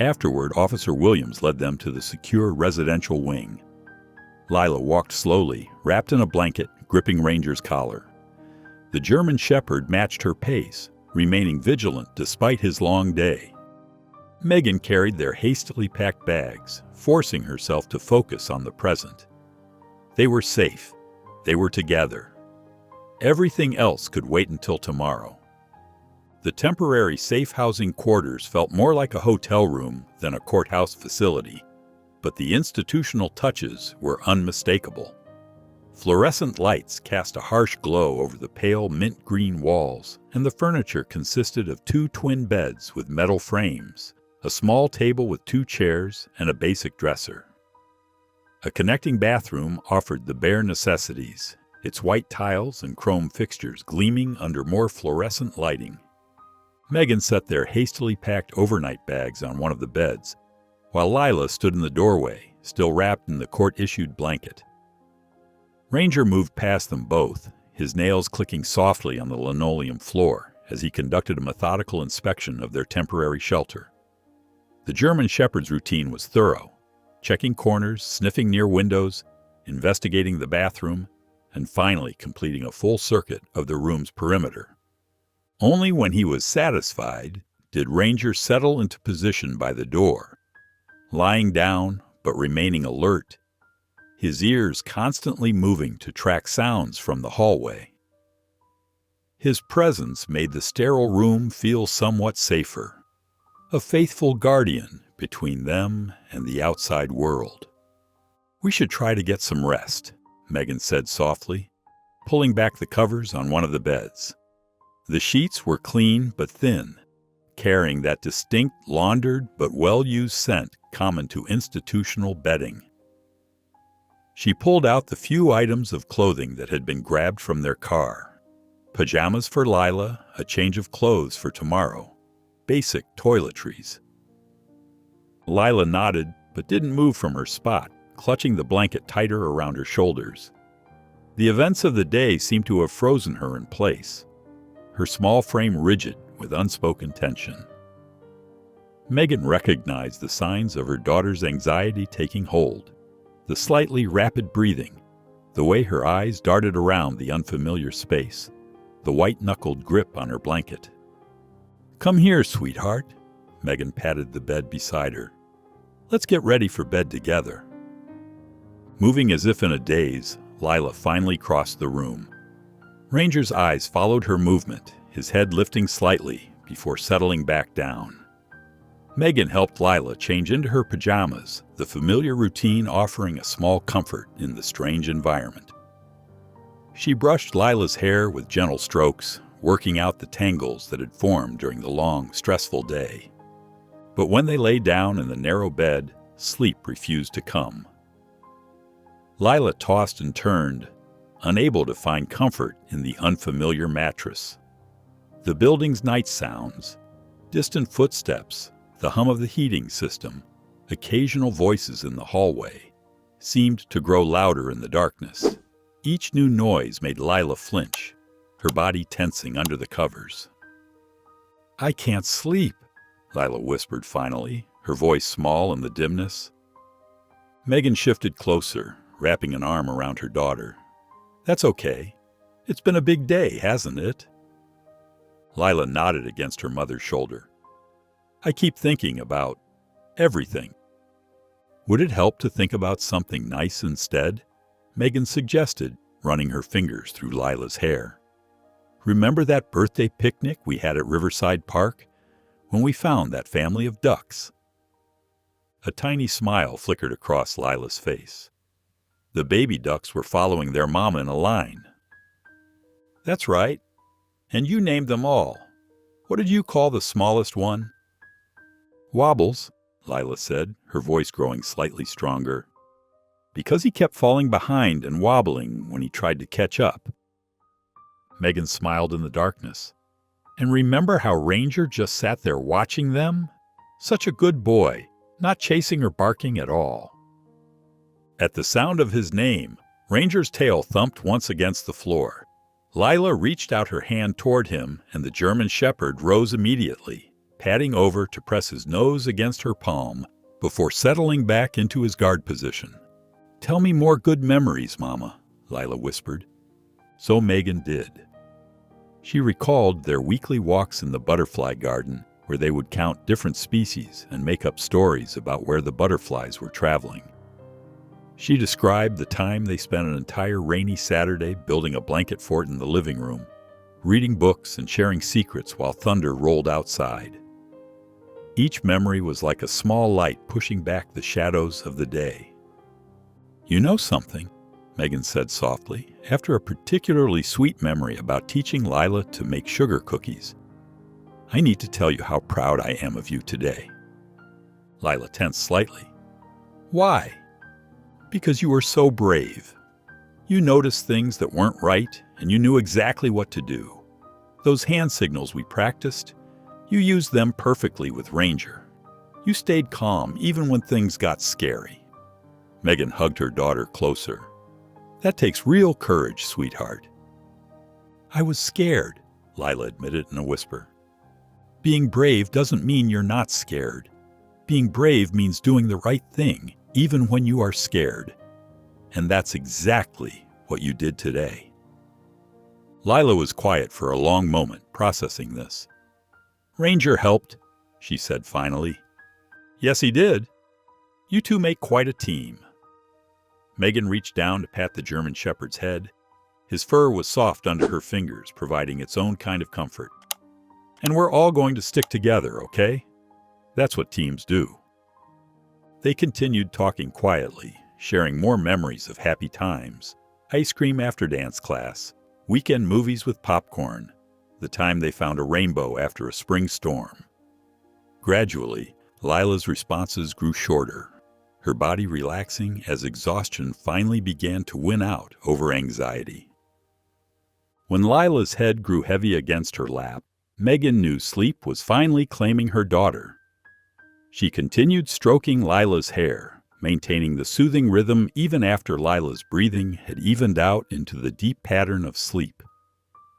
Afterward, Officer Williams led them to the secure residential wing. Lila walked slowly, wrapped in a blanket, gripping Ranger's collar. The German Shepherd matched her pace, remaining vigilant despite his long day. Megan carried their hastily packed bags, forcing herself to focus on the present. They were safe. They were together. Everything else could wait until tomorrow. The temporary safe housing quarters felt more like a hotel room than a courthouse facility, but the institutional touches were unmistakable. Fluorescent lights cast a harsh glow over the pale mint-green walls, and the furniture consisted of 2 twin beds with metal frames, a small table with 2 chairs, and a basic dresser. A connecting bathroom offered the bare necessities, its white tiles and chrome fixtures gleaming under more fluorescent lighting. Megan set their hastily packed overnight bags on one of the beds, while Lila stood in the doorway, still wrapped in the court-issued blanket. Ranger moved past them both, his nails clicking softly on the linoleum floor as he conducted a methodical inspection of their temporary shelter. The German Shepherd's routine was thorough, checking corners, sniffing near windows, investigating the bathroom, and finally completing a full circuit of the room's perimeter. Only when he was satisfied did Ranger settle into position by the door, lying down but remaining alert, his ears constantly moving to track sounds from the hallway. His presence made the sterile room feel somewhat safer, a faithful guardian between them and the outside world. "We should try to get some rest," Megan said softly, pulling back the covers on one of the beds. The sheets were clean but thin, carrying that distinct, laundered but well-used scent common to institutional bedding. She pulled out the few items of clothing that had been grabbed from their car. Pajamas for Lila, a change of clothes for tomorrow, basic toiletries. Lila nodded but didn't move from her spot, clutching the blanket tighter around her shoulders. The events of the day seemed to have frozen her in place, her small frame rigid with unspoken tension. Megan recognized the signs of her daughter's anxiety taking hold, the slightly rapid breathing, the way her eyes darted around the unfamiliar space, the white-knuckled grip on her blanket. "Come here, sweetheart," Megan patted the bed beside her. "Let's get ready for bed together." Moving as if in a daze, Lila finally crossed the room. Ranger's eyes followed her movement, his head lifting slightly before settling back down. Megan helped Lila change into her pajamas, the familiar routine offering a small comfort in the strange environment. She brushed Lila's hair with gentle strokes, working out the tangles that had formed during the long, stressful day. But when they lay down in the narrow bed, sleep refused to come. Lila tossed and turned, unable to find comfort in the unfamiliar mattress. The building's night sounds, distant footsteps, the hum of the heating system, occasional voices in the hallway, seemed to grow louder in the darkness. Each new noise made Lila flinch, her body tensing under the covers. "I can't sleep," Lila whispered finally, her voice small in the dimness. Megan shifted closer, wrapping an arm around her daughter. "That's okay. It's been a big day, hasn't it?" Lila nodded against her mother's shoulder. "I keep thinking about everything." "Would it help to think about something nice instead?" Megan suggested, running her fingers through Lila's hair. "Remember that birthday picnic we had at Riverside Park, when we found that family of ducks?" A tiny smile flickered across Lila's face. The baby ducks were following their mama in a line. "That's right. And you named them all. What did you call the smallest one?" "Wobbles," Lila said, her voice growing slightly stronger. "Because he kept falling behind and wobbling when he tried to catch up." Megan smiled in the darkness. "And remember how Ranger just sat there watching them? Such a good boy, not chasing or barking at all." At the sound of his name, Ranger's tail thumped once against the floor. Lila reached out her hand toward him, and the German Shepherd rose immediately, padding over to press his nose against her palm before settling back into his guard position. "Tell me more good memories, Mama," Lila whispered. So Megan did. She recalled their weekly walks in the butterfly garden, where they would count different species and make up stories about where the butterflies were traveling. She described the time they spent an entire rainy Saturday building a blanket fort in the living room, reading books and sharing secrets while thunder rolled outside. Each memory was like a small light pushing back the shadows of the day. "You know something," Megan said softly, after a particularly sweet memory about teaching Lila to make sugar cookies. "I need to tell you how proud I am of you today." Lila tensed slightly. "Why?" "Because you were so brave. You noticed things that weren't right, and you knew exactly what to do. Those hand signals we practiced, you used them perfectly with Ranger. You stayed calm even when things got scary." Megan hugged her daughter closer. "That takes real courage, sweetheart." "I was scared," Lila admitted in a whisper. "Being brave doesn't mean you're not scared. Being brave means doing the right thing, even when you are scared. And that's exactly what you did today." Lila was quiet for a long moment, processing this. "Ranger helped," she said finally. "Yes, he did. You two make quite a team." Megan reached down to pat the German Shepherd's head. His fur was soft under her fingers, providing its own kind of comfort. "And we're all going to stick together, okay? That's what teams do." They continued talking quietly, sharing more memories of happy times, ice cream after dance class, weekend movies with popcorn, the time they found a rainbow after a spring storm. Gradually, Lila's responses grew shorter, her body relaxing as exhaustion finally began to win out over anxiety. When Lila's head grew heavy against her lap, Megan knew sleep was finally claiming her daughter. She continued stroking Lila's hair, maintaining the soothing rhythm even after Lila's breathing had evened out into the deep pattern of sleep.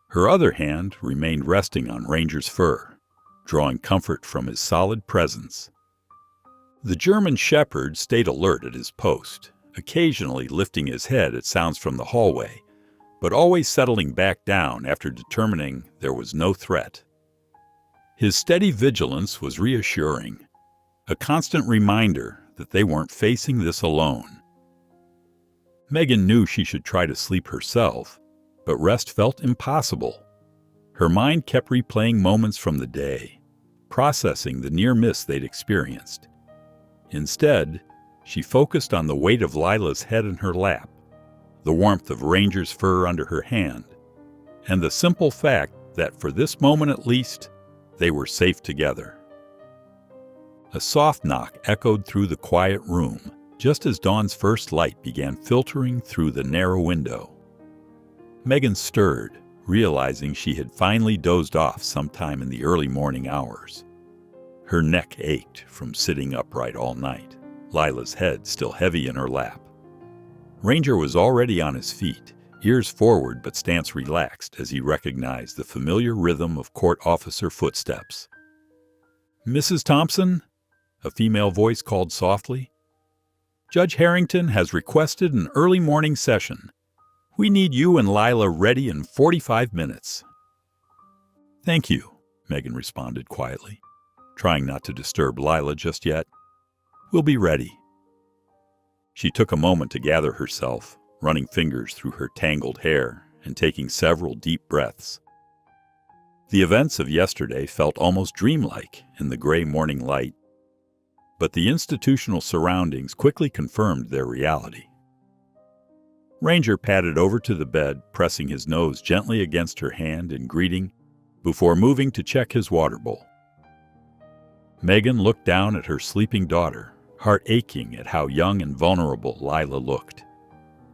Her other hand remained resting on Ranger's fur, drawing comfort from his solid presence. The German Shepherd stayed alert at his post, occasionally lifting his head at sounds from the hallway, but always settling back down after determining there was no threat. His steady vigilance was reassuring, a constant reminder that they weren't facing this alone. Megan knew she should try to sleep herself, but rest felt impossible. Her mind kept replaying moments from the day, processing the near miss they'd experienced. Instead, she focused on the weight of Lila's head in her lap, the warmth of Ranger's fur under her hand, and the simple fact that for this moment at least, they were safe together. A soft knock echoed through the quiet room just as Dawn's first light began filtering through the narrow window. Megan stirred, realizing she had finally dozed off sometime in the early morning hours. Her neck ached from sitting upright all night, Lila's head still heavy in her lap. Ranger was already on his feet, ears forward but stance relaxed as he recognized the familiar rhythm of court officer footsteps. "Mrs. Thompson?" a female voice called softly. "Judge Harrington has requested an early morning session. We need you and Lila ready in 45 minutes. "Thank you," Megan responded quietly, trying not to disturb Lila just yet. "We'll be ready." She took a moment to gather herself, running fingers through her tangled hair and taking several deep breaths. The events of yesterday felt almost dreamlike in the gray morning light, but the institutional surroundings quickly confirmed their reality. Ranger padded over to the bed, pressing his nose gently against her hand in greeting before moving to check his water bowl. Megan looked down at her sleeping daughter, heart aching at how young and vulnerable Lila looked.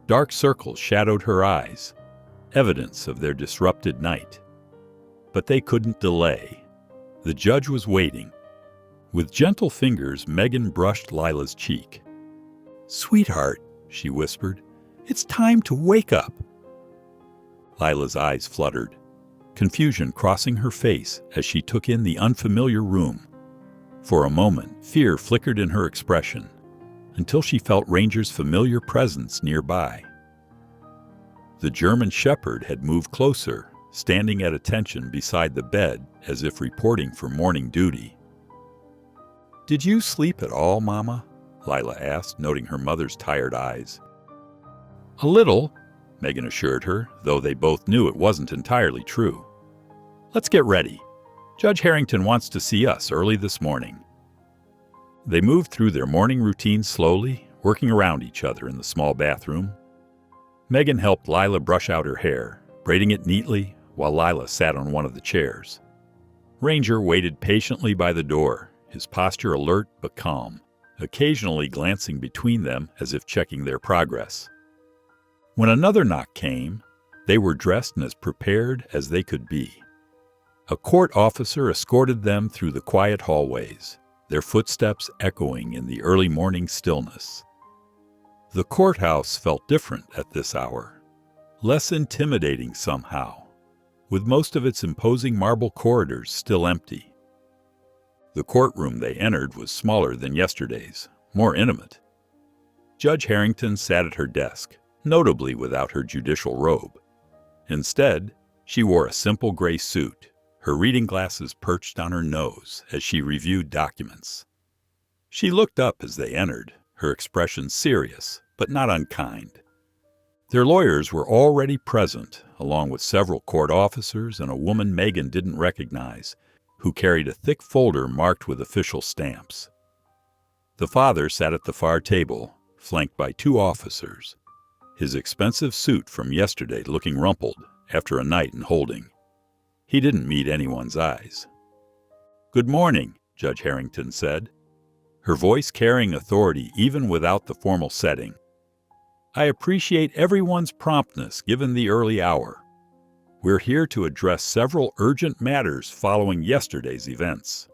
Dark circles shadowed her eyes, evidence of their disrupted night. But they couldn't delay. The judge was waiting. With gentle fingers, Megan brushed Lila's cheek. "Sweetheart," she whispered, "it's time to wake up." Lila's eyes fluttered, confusion crossing her face as she took in the unfamiliar room. For a moment, fear flickered in her expression, until she felt Ranger's familiar presence nearby. The German Shepherd had moved closer, standing at attention beside the bed as if reporting for morning duty. "Did you sleep at all, Mama?" Lila asked, noting her mother's tired eyes. "A little," Megan assured her, though they both knew it wasn't entirely true. "Let's get ready. Judge Harrington wants to see us early this morning." They moved through their morning routine slowly, working around each other in the small bathroom. Megan helped Lila brush out her hair, braiding it neatly, while Lila sat on one of the chairs. Ranger waited patiently by the door, his posture alert but calm, occasionally glancing between them as if checking their progress. When another knock came, they were dressed and as prepared as they could be. A court officer escorted them through the quiet hallways, their footsteps echoing in the early morning stillness. The courthouse felt different at this hour, less intimidating somehow, with most of its imposing marble corridors still empty. The courtroom they entered was smaller than yesterday's, more intimate. Judge Harrington sat at her desk, notably without her judicial robe. Instead, she wore a simple gray suit, her reading glasses perched on her nose as she reviewed documents. She looked up as they entered, her expression serious but not unkind. Their lawyers were already present, along with several court officers and a woman Megan didn't recognize, who carried a thick folder marked with official stamps. The father sat at the far table, flanked by two officers, his expensive suit from yesterday looking rumpled after a night in holding. He didn't meet anyone's eyes. "Good morning," Judge Harrington said, her voice carrying authority even without the formal setting. "I appreciate everyone's promptness given the early hour. We're here to address several urgent matters following yesterday's events."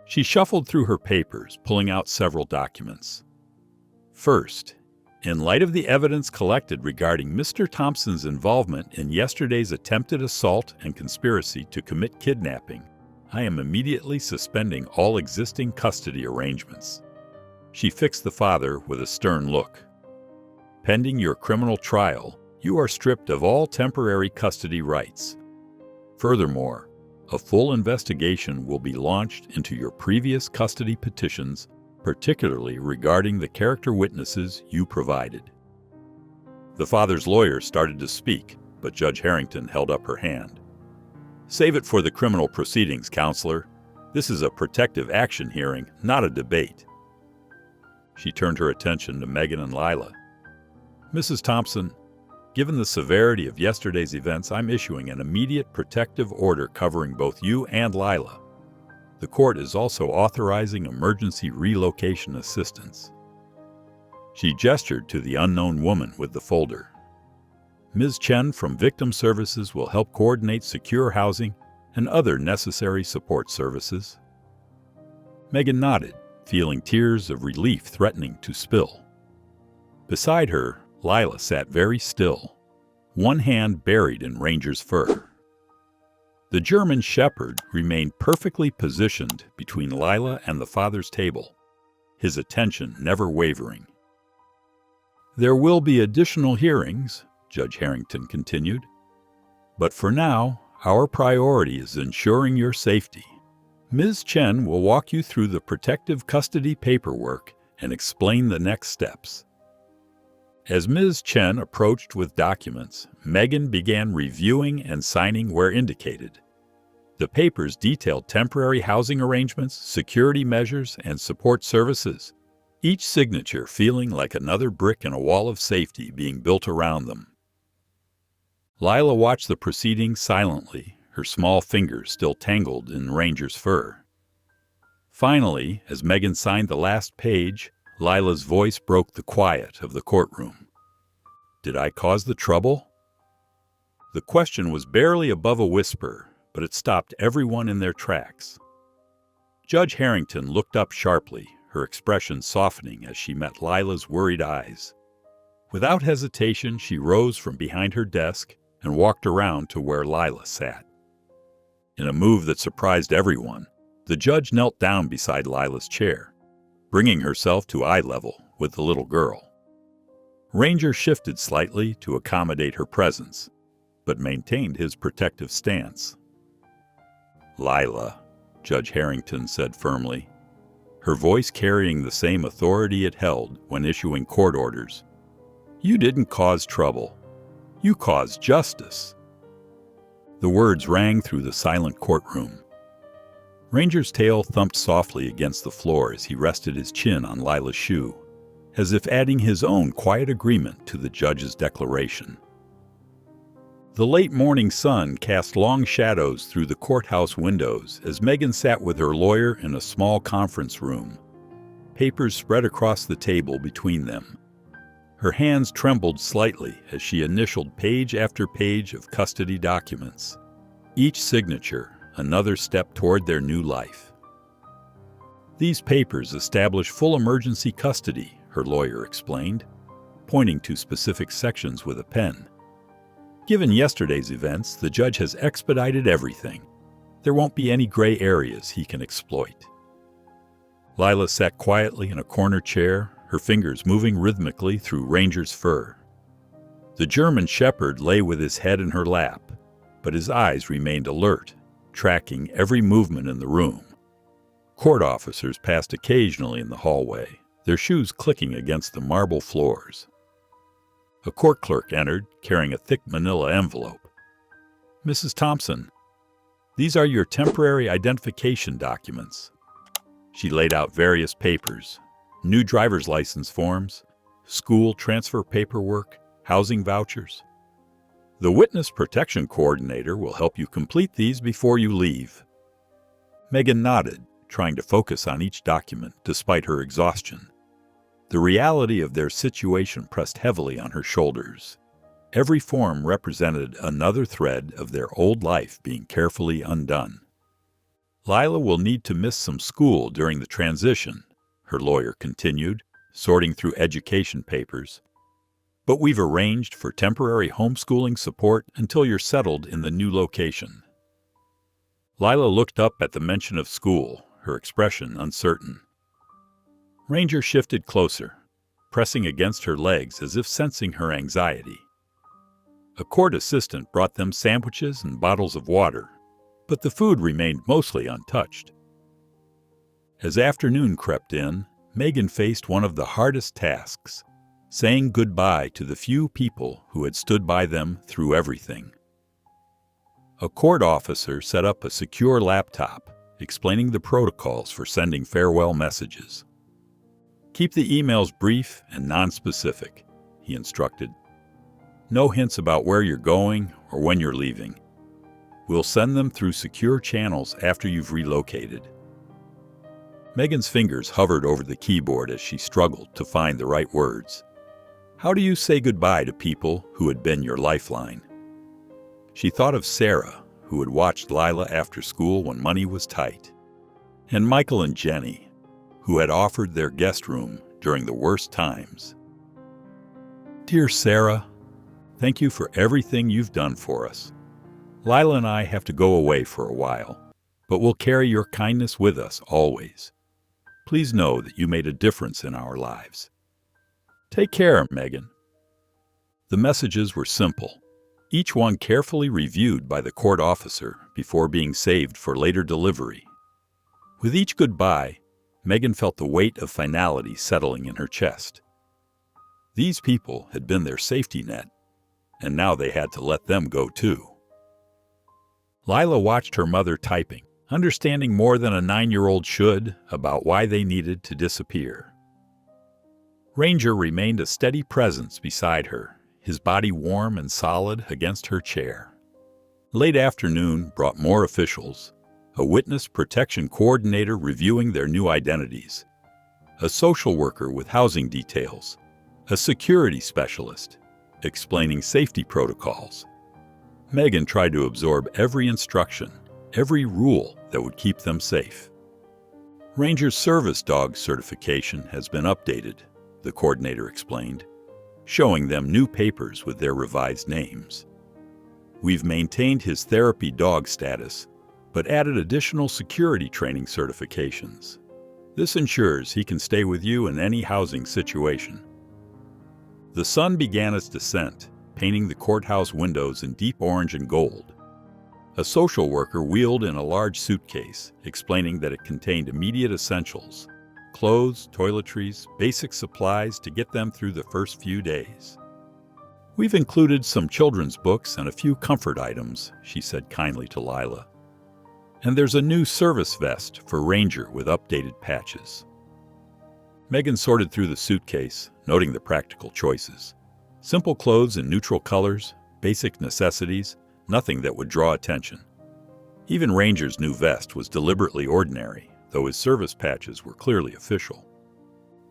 She shuffled through her papers, pulling out several documents. First, in light of the evidence collected regarding Mr. Thompson's involvement in yesterday's attempted assault and conspiracy to commit kidnapping, I am immediately suspending all existing custody arrangements. She fixed the father with a stern look. Pending your criminal trial, you are stripped of all temporary custody rights. Furthermore, a full investigation will be launched into your previous custody petitions, particularly regarding the character witnesses you provided. The father's lawyer started to speak, but Judge Harrington held up her hand. "Save it for the criminal proceedings, counselor. This is a protective action hearing, not a debate." She turned her attention to Megan and Lila. "Mrs. Thompson, Given the severity of yesterday's events, I'm issuing an immediate protective order covering both you and Lila. The court is also authorizing emergency relocation assistance." She gestured to the unknown woman with the folder. "Ms. Chen from Victim Services will help coordinate secure housing and other necessary support services." Megan nodded, feeling tears of relief threatening to spill. Beside her, Lila sat very still, one hand buried in Ranger's fur. The German Shepherd remained perfectly positioned between Lila and the father's table, his attention never wavering. "There will be additional hearings," Judge Harrington continued, "but for now, our priority is ensuring your safety. Ms. Chen will walk you through the protective custody paperwork and explain the next steps." As Ms. Chen approached with documents, Megan began reviewing and signing where indicated. The papers detailed temporary housing arrangements, security measures, and support services, each signature feeling like another brick in a wall of safety being built around them. Lila watched the proceedings silently, her small fingers still tangled in Ranger's fur. Finally, as Megan signed the last page, Lila's voice broke the quiet of the courtroom. "Did I cause the trouble?" The question was barely above a whisper, but it stopped everyone in their tracks. Judge Harrington looked up sharply, her expression softening as she met Lila's worried eyes. Without hesitation, she rose from behind her desk and walked around to where Lila sat. In a move that surprised everyone, the judge knelt down beside Lila's chair, bringing herself to eye level with the little girl. Ranger shifted slightly to accommodate her presence, but maintained his protective stance. "Lila," Judge Harrington said firmly, her voice carrying the same authority it held when issuing court orders. "You didn't cause trouble. You caused justice." The words rang through the silent courtroom. Ranger's tail thumped softly against the floor as he rested his chin on Lila's shoe, as if adding his own quiet agreement to the judge's declaration. The late morning sun cast long shadows through the courthouse windows as Megan sat with her lawyer in a small conference room, papers spread across the table between them. Her hands trembled slightly as she initialed page after page of custody documents, each signature another step toward their new life. "These papers establish full emergency custody," her lawyer explained, pointing to specific sections with a pen. "Given yesterday's events, the judge has expedited everything. There won't be any gray areas he can exploit." Lila sat quietly in a corner chair, her fingers moving rhythmically through Ranger's fur. The German Shepherd lay with his head in her lap, but his eyes remained alert, tracking every movement in the room. Court officers passed occasionally in the hallway, their shoes clicking against the marble floors. A court clerk entered, carrying a thick manila envelope. "Mrs. Thompson, these are your temporary identification documents." She laid out various papers, new driver's license forms, school transfer paperwork, housing vouchers. "The Witness Protection Coordinator will help you complete these before you leave." Megan nodded, trying to focus on each document despite her exhaustion. The reality of their situation pressed heavily on her shoulders. Every form represented another thread of their old life being carefully undone. "Lila will need to miss some school during the transition," her lawyer continued, sorting through education papers. "But we've arranged for temporary homeschooling support until you're settled in the new location." Lila looked up at the mention of school, her expression uncertain. Ranger shifted closer, pressing against her legs as if sensing her anxiety. A court assistant brought them sandwiches and bottles of water, but the food remained mostly untouched. As afternoon crept in, Megan faced one of the hardest tasks, saying goodbye to the few people who had stood by them through everything. A court officer set up a secure laptop, explaining the protocols for sending farewell messages. "Keep the emails brief and nonspecific," he instructed. No hints about where you're going or when you're leaving. We'll send them through secure channels after you've relocated. Megan's fingers hovered over the keyboard as she struggled to find the right words. How do you say goodbye to people who had been your lifeline? She thought of Sarah, who had watched Lila after school when money was tight, and Michael and Jenny, who had offered their guest room during the worst times. Dear Sarah, thank you for everything you've done for us. Lila and I have to go away for a while, but we'll carry your kindness with us always. Please know that you made a difference in our lives. Take care, Megan. The messages were simple, each one carefully reviewed by the court officer before being saved for later delivery. With each goodbye, Megan felt the weight of finality settling in her chest. These people had been their safety net, and now they had to let them go too. Lila watched her mother typing, understanding more than a 9-year-old should about why they needed to disappear. Ranger remained a steady presence beside her, his body warm and solid against her chair. Late afternoon brought more officials, a witness protection coordinator reviewing their new identities, a social worker with housing details, a security specialist explaining safety protocols. Megan tried to absorb every instruction, every rule that would keep them safe. Ranger's service dog certification has been updated, the coordinator explained, showing them new papers with their revised names. We've maintained his therapy dog status, but added additional security training certifications. This ensures he can stay with you in any housing situation. The sun began its descent, painting the courthouse windows in deep orange and gold. A social worker wheeled in a large suitcase, explaining that it contained immediate essentials, clothes, toiletries, basic supplies to get them through the first few days. We've included some children's books and a few comfort items, she said kindly to Lila. And there's a new service vest for Ranger with updated patches. Megan sorted through the suitcase, noting the practical choices. Simple clothes in neutral colors, basic necessities, nothing that would draw attention. Even Ranger's new vest was deliberately ordinary, though his service patches were clearly official.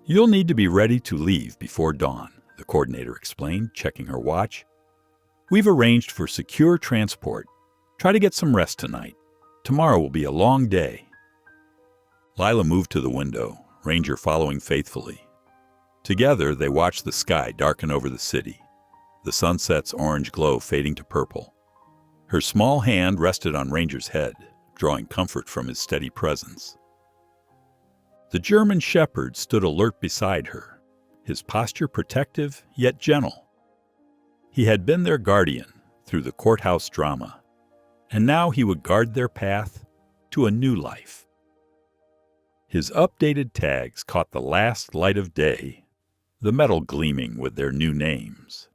You'll need to be ready to leave before dawn, the coordinator explained, checking her watch. We've arranged for secure transport. Try to get some rest tonight. Tomorrow will be a long day. Lila moved to the window, Ranger following faithfully. Together, they watched the sky darken over the city, the sunset's orange glow fading to purple. Her small hand rested on Ranger's head, drawing comfort from his steady presence. The German shepherd stood alert beside her, his posture protective yet gentle. He had been their guardian through the courthouse drama, and now he would guard their path to a new life. His updated tags caught the last light of day, the metal gleaming with their new names.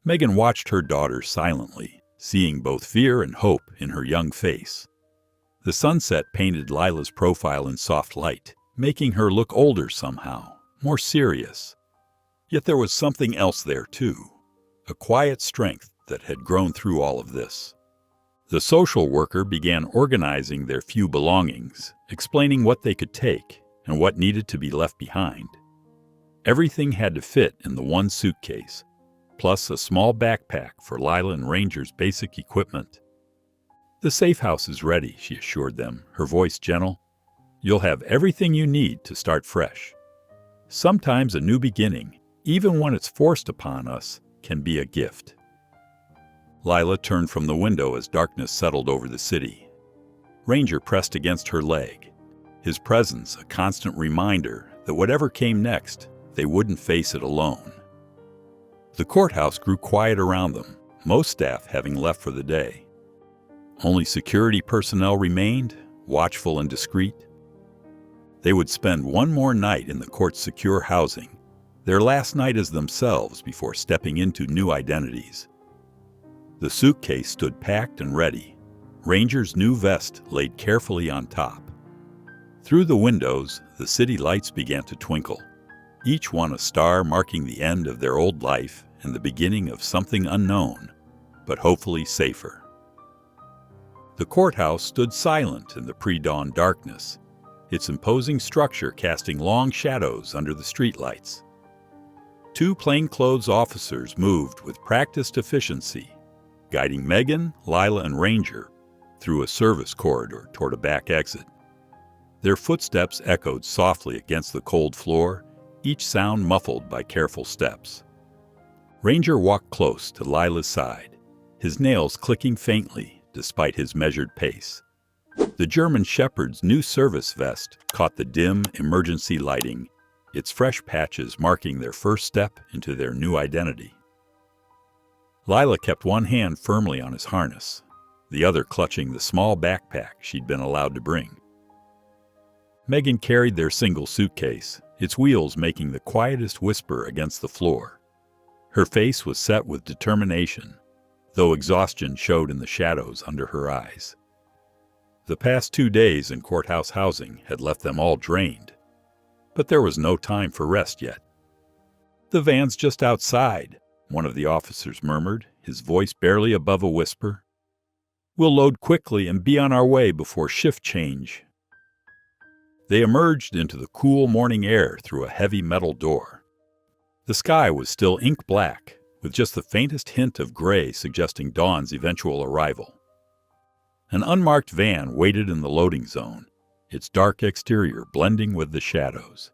Megan watched her daughter silently, seeing both fear and hope in her young face. The sunset painted Lila's profile in soft light, making her look older somehow, more serious. Yet there was something else there too, a quiet strength that had grown through all of this. The social worker began organizing their few belongings, explaining what they could take and what needed to be left behind. Everything had to fit in the one suitcase, plus a small backpack for Lila and Ranger's basic equipment. The safe house is ready, she assured them, her voice gentle. You'll have everything you need to start fresh. Sometimes a new beginning, even when it's forced upon us, can be a gift. Lila turned from the window as darkness settled over the city. Ranger pressed against her leg, his presence a constant reminder that whatever came next, they wouldn't face it alone. The courthouse grew quiet around them, most staff having left for the day. Only security personnel remained, watchful and discreet. They would spend one more night in the court's secure housing, their last night as themselves before stepping into new identities. The suitcase stood packed and ready, Ranger's new vest laid carefully on top. Through the windows, the city lights began to twinkle. each one a star marking the end of their old life and the beginning of something unknown, but hopefully safer. The courthouse stood silent in the pre-dawn darkness, its imposing structure casting long shadows under the streetlights. Two plainclothes officers moved with practiced efficiency, guiding Megan, Lila, and Ranger through a service corridor toward a back exit. Their footsteps echoed softly against the cold floor, each sound muffled by careful steps. Ranger walked close to Lila's side, his nails clicking faintly despite his measured pace. The German Shepherd's new service vest caught the dim emergency lighting, its fresh patches marking their first step into their new identity. Lila kept one hand firmly on his harness, the other clutching the small backpack she'd been allowed to bring. Megan carried their single suitcase, its wheels making the quietest whisper against the floor. Her face was set with determination, though exhaustion showed in the shadows under her eyes. The past 2 days in courthouse housing had left them all drained, but there was no time for rest yet. "The van's just outside," one of the officers murmured, his voice barely above a whisper. "We'll load quickly and be on our way before shift change." They emerged into the cool morning air through a heavy metal door. The sky was still ink black, with just the faintest hint of gray suggesting dawn's eventual arrival. An unmarked van waited in the loading zone, its dark exterior blending with the shadows.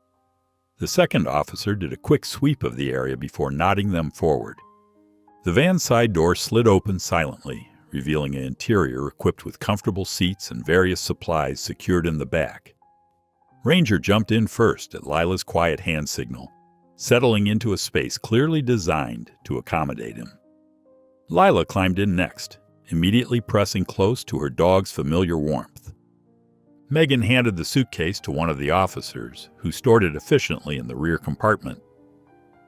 The second officer did a quick sweep of the area before nodding them forward. The van's side door slid open silently, revealing an interior equipped with comfortable seats and various supplies secured in the back. Ranger jumped in first at Lila's quiet hand signal, settling into a space clearly designed to accommodate him. Lila climbed in next, immediately pressing close to her dog's familiar warmth. Megan handed the suitcase to one of the officers, who stored it efficiently in the rear compartment.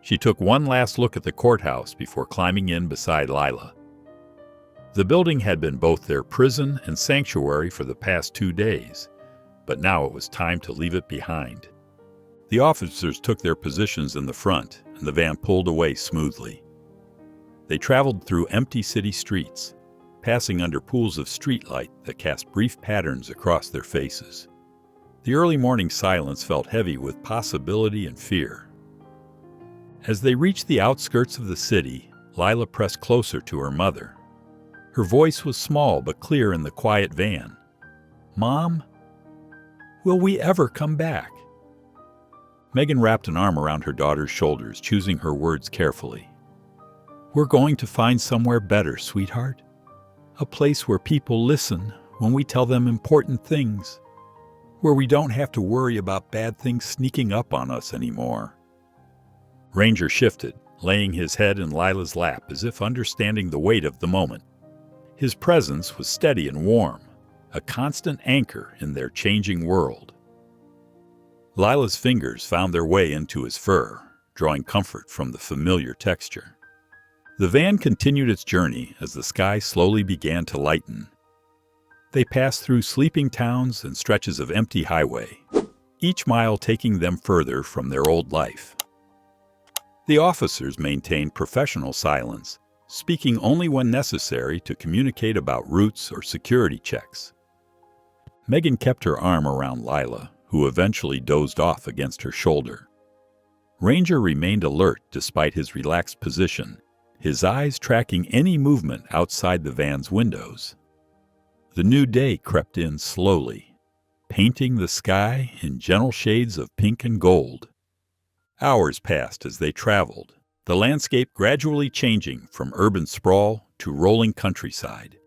She took one last look at the courthouse before climbing in beside Lila. The building had been both their prison and sanctuary for the past 2 days, but now it was time to leave it behind. The officers took their positions in the front, and the van pulled away smoothly. They traveled through empty city streets, passing under pools of streetlight that cast brief patterns across their faces. The early morning silence felt heavy with possibility and fear. As they reached the outskirts of the city, Lila pressed closer to her mother. Her voice was small but clear in the quiet van. "Mom, will we ever come back?" Megan wrapped an arm around her daughter's shoulders, choosing her words carefully. "We're going to find somewhere better, sweetheart. A place where people listen when we tell them important things, where we don't have to worry about bad things sneaking up on us anymore." Ranger shifted, laying his head in Lila's lap as if understanding the weight of the moment. His presence was steady and warm, a constant anchor in their changing world. Lila's fingers found their way into his fur, drawing comfort from the familiar texture. The van continued its journey as the sky slowly began to lighten. They passed through sleeping towns and stretches of empty highway, each mile taking them further from their old life. The officers maintained professional silence, speaking only when necessary to communicate about routes or security checks. Megan kept her arm around Lila, who eventually dozed off against her shoulder. Ranger remained alert despite his relaxed position, his eyes tracking any movement outside the van's windows. The new day crept in slowly, painting the sky in gentle shades of pink and gold. Hours passed as they traveled, the landscape gradually changing from urban sprawl to rolling countryside.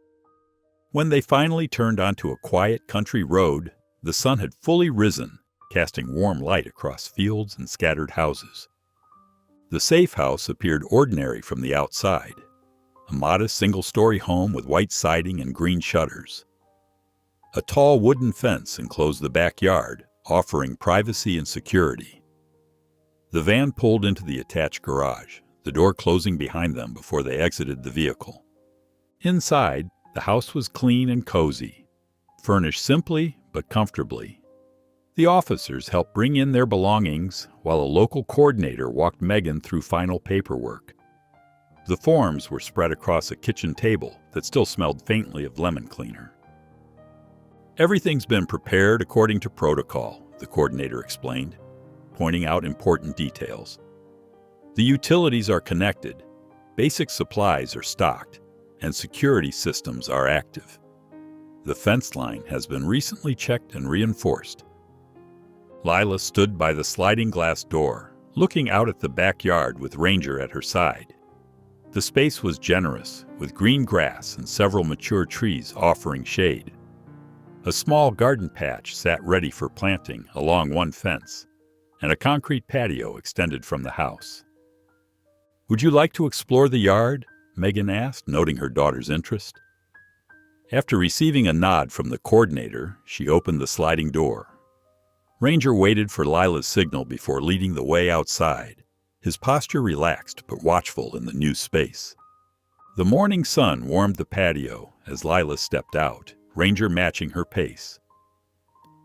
When they finally turned onto a quiet country road, the sun had fully risen, casting warm light across fields and scattered houses. The safe house appeared ordinary from the outside, a modest single-story home with white siding and green shutters. A tall wooden fence enclosed the backyard, offering privacy and security. The van pulled into the attached garage, the door closing behind them before they exited the vehicle. Inside, the house was clean and cozy, furnished simply but comfortably. The officers helped bring in their belongings while a local coordinator walked Megan through final paperwork. The forms were spread across a kitchen table that still smelled faintly of lemon cleaner. "Everything's been prepared according to protocol," the coordinator explained, pointing out important details. "The utilities are connected, basic supplies are stocked, and security systems are active. The fence line has been recently checked and reinforced." Lila stood by the sliding glass door, looking out at the backyard with Ranger at her side. The space was generous, with green grass and several mature trees offering shade. A small garden patch sat ready for planting along one fence, and a concrete patio extended from the house. "Would you like to explore the yard?" Megan asked, noting her daughter's interest. After receiving a nod from the coordinator, she opened the sliding door. Ranger waited for Lila's signal before leading the way outside, his posture relaxed but watchful in the new space. The morning sun warmed the patio as Lila stepped out, Ranger matching her pace.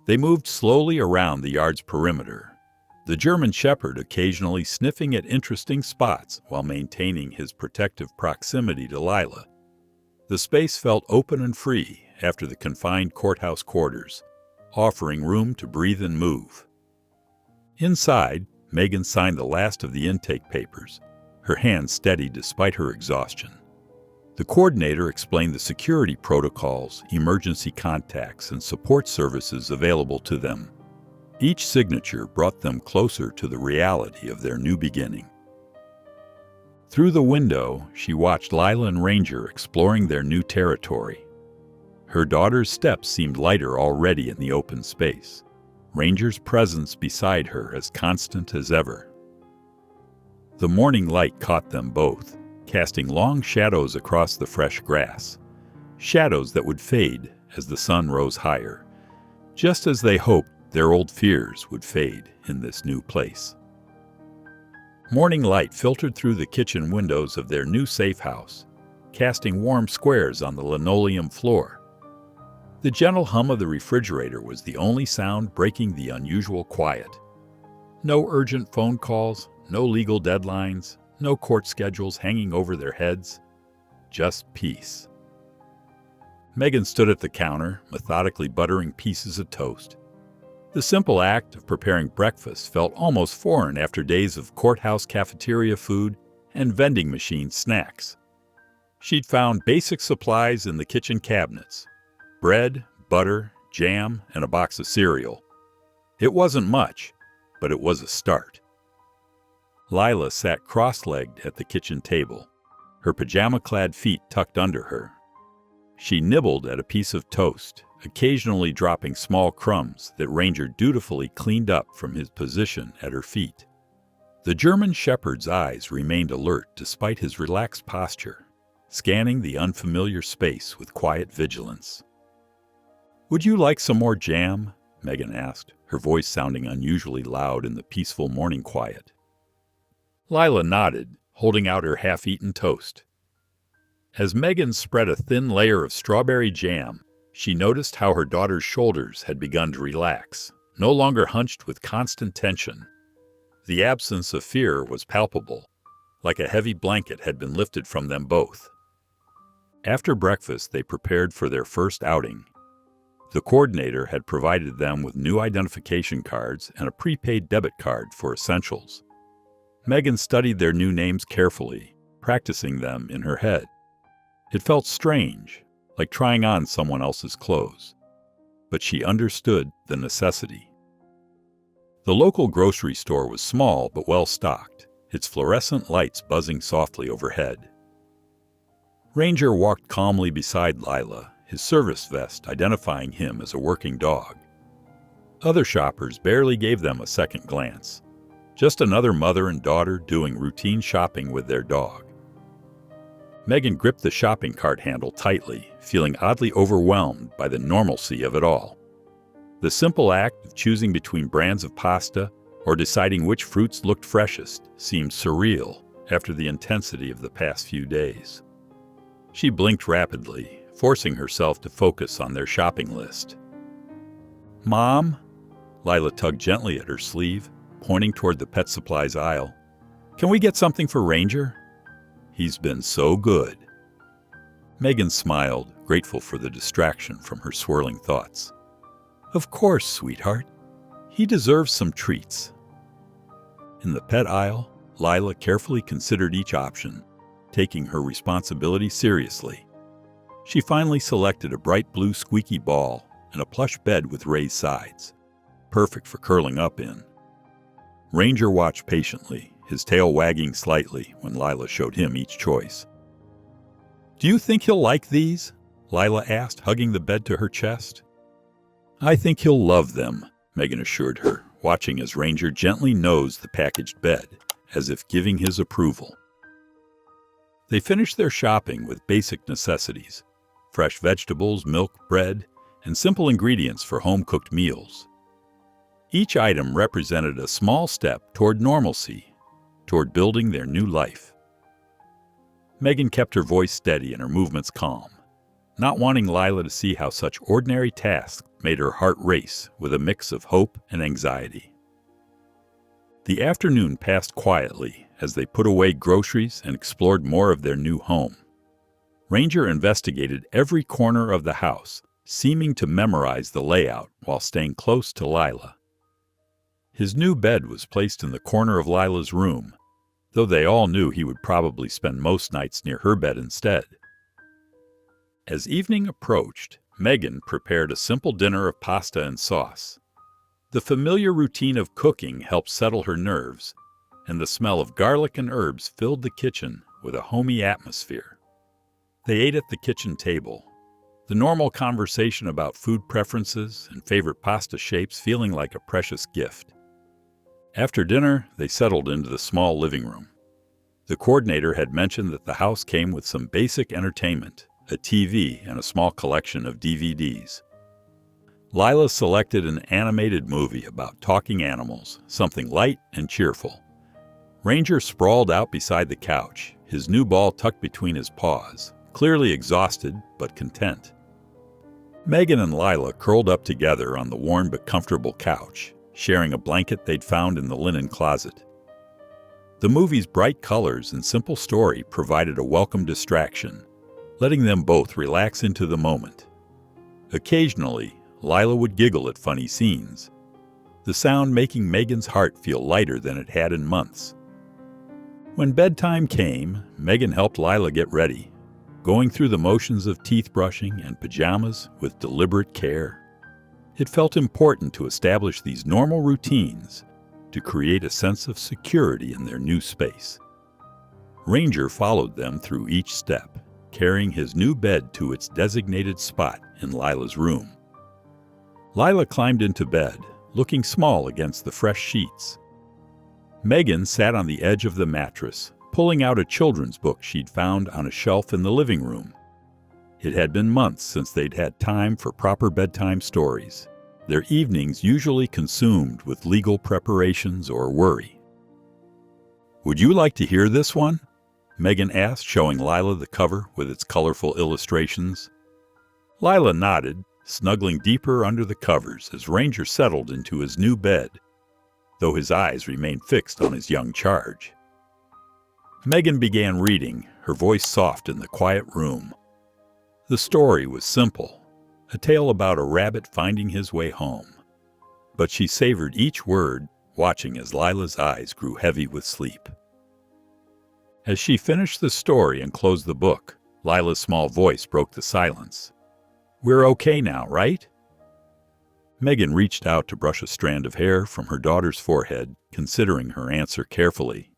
They moved slowly around the yard's perimeter, the German Shepherd occasionally sniffing at interesting spots while maintaining his protective proximity to Lila. The space felt open and free after the confined courthouse quarters, offering room to breathe and move. Inside, Megan signed the last of the intake papers, her hands steady despite her exhaustion. The coordinator explained the security protocols, emergency contacts, and support services available to them. Each signature brought them closer to the reality of their new beginning. Through the window, she watched Lila and Ranger exploring their new territory. Her daughter's steps seemed lighter already in the open space, Ranger's presence beside her as constant as ever. The morning light caught them both, casting long shadows across the fresh grass, shadows that would fade as the sun rose higher, just as they hoped their old fears would fade in this new place. Morning light filtered through the kitchen windows of their new safe house, casting warm squares on the linoleum floor. The gentle hum of the refrigerator was the only sound breaking the unusual quiet. No urgent phone calls, no legal deadlines, no court schedules hanging over their heads. Just peace. Megan stood at the counter, methodically buttering pieces of toast. The simple act of preparing breakfast felt almost foreign after days of courthouse cafeteria food and vending machine snacks. She'd found basic supplies in the kitchen cabinets: bread, butter, jam, and a box of cereal. It wasn't much, but it was a start. Lila sat cross-legged at the kitchen table, her pajama-clad feet tucked under her. She nibbled at a piece of toast, occasionally dropping small crumbs that Ranger dutifully cleaned up from his position at her feet. The German Shepherd's eyes remained alert despite his relaxed posture, scanning the unfamiliar space with quiet vigilance. "Would you like some more jam?" Megan asked, her voice sounding unusually loud in the peaceful morning quiet. Lila nodded, holding out her half-eaten toast. As Megan spread a thin layer of strawberry jam, she noticed how her daughter's shoulders had begun to relax, no longer hunched with constant tension. The absence of fear was palpable, like a heavy blanket had been lifted from them both. After breakfast, they prepared for their first outing. The coordinator had provided them with new identification cards and a prepaid debit card for essentials. Megan studied their new names carefully, practicing them in her head. It felt strange, like trying on someone else's clothes, but she understood the necessity. The local grocery store was small but well-stocked, its fluorescent lights buzzing softly overhead. Ranger walked calmly beside Lila, his service vest identifying him as a working dog. Other shoppers barely gave them a second glance, just another mother and daughter doing routine shopping with their dog. Megan gripped the shopping cart handle tightly, feeling oddly overwhelmed by the normalcy of it all. The simple act of choosing between brands of pasta or deciding which fruits looked freshest seemed surreal after the intensity of the past few days. She blinked rapidly, forcing herself to focus on their shopping list. "Mom?" Lila tugged gently at her sleeve, pointing toward the pet supplies aisle. "Can we get something for Ranger? He's been so good." Megan smiled, grateful for the distraction from her swirling thoughts. "Of course, sweetheart. He deserves some treats." In the pet aisle, Lila carefully considered each option, taking her responsibility seriously. She finally selected a bright blue squeaky ball and a plush bed with raised sides, perfect for curling up in. Ranger watched patiently, his tail wagging slightly when Lila showed him each choice. "Do you think he'll like these?" Lila asked, hugging the bed to her chest. "I think he'll love them," Megan assured her, watching as Ranger gently nosed the packaged bed, as if giving his approval. They finished their shopping with basic necessities: fresh vegetables, milk, bread, and simple ingredients for home-cooked meals. Each item represented a small step toward normalcy, toward building their new life. Megan kept her voice steady and her movements calm, not wanting Lila to see how such ordinary tasks made her heart race with a mix of hope and anxiety. The afternoon passed quietly as they put away groceries and explored more of their new home. Ranger investigated every corner of the house, seeming to memorize the layout while staying close to Lila. His new bed was placed in the corner of Lila's room, though they all knew he would probably spend most nights near her bed instead. As evening approached, Megan prepared a simple dinner of pasta and sauce. The familiar routine of cooking helped settle her nerves, and the smell of garlic and herbs filled the kitchen with a homey atmosphere. They ate at the kitchen table, the normal conversation about food preferences and favorite pasta shapes feeling like a precious gift. After dinner, they settled into the small living room. The coordinator had mentioned that the house came with some basic entertainment, a TV, and a small collection of DVDs. Lila selected an animated movie about talking animals, something light and cheerful. Ranger sprawled out beside the couch, his new ball tucked between his paws, clearly exhausted but content. Megan and Lila curled up together on the worn but comfortable couch, sharing a blanket they'd found in the linen closet. The movie's bright colors and simple story provided a welcome distraction, letting them both relax into the moment. Occasionally, Lila would giggle at funny scenes, the sound making Megan's heart feel lighter than it had in months. When bedtime came, Megan helped Lila get ready, going through the motions of teeth brushing and pajamas with deliberate care. It felt important to establish these normal routines to create a sense of security in their new space. Ranger followed them through each step, carrying his new bed to its designated spot in Lila's room. Lila climbed into bed, looking small against the fresh sheets. Megan sat on the edge of the mattress, pulling out a children's book she'd found on a shelf in the living room. It had been months since they'd had time for proper bedtime stories, their evenings usually consumed with legal preparations or worry. "Would you like to hear this one?" Megan asked, showing Lila the cover with its colorful illustrations. Lila nodded, snuggling deeper under the covers as Ranger settled into his new bed, though his eyes remained fixed on his young charge. Megan began reading, her voice soft in the quiet room. The story was simple, a tale about a rabbit finding his way home. But she savored each word, watching as Lila's eyes grew heavy with sleep. As she finished the story and closed the book, Lila's small voice broke the silence. "We're okay now, right?" Megan reached out to brush a strand of hair from her daughter's forehead, considering her answer carefully.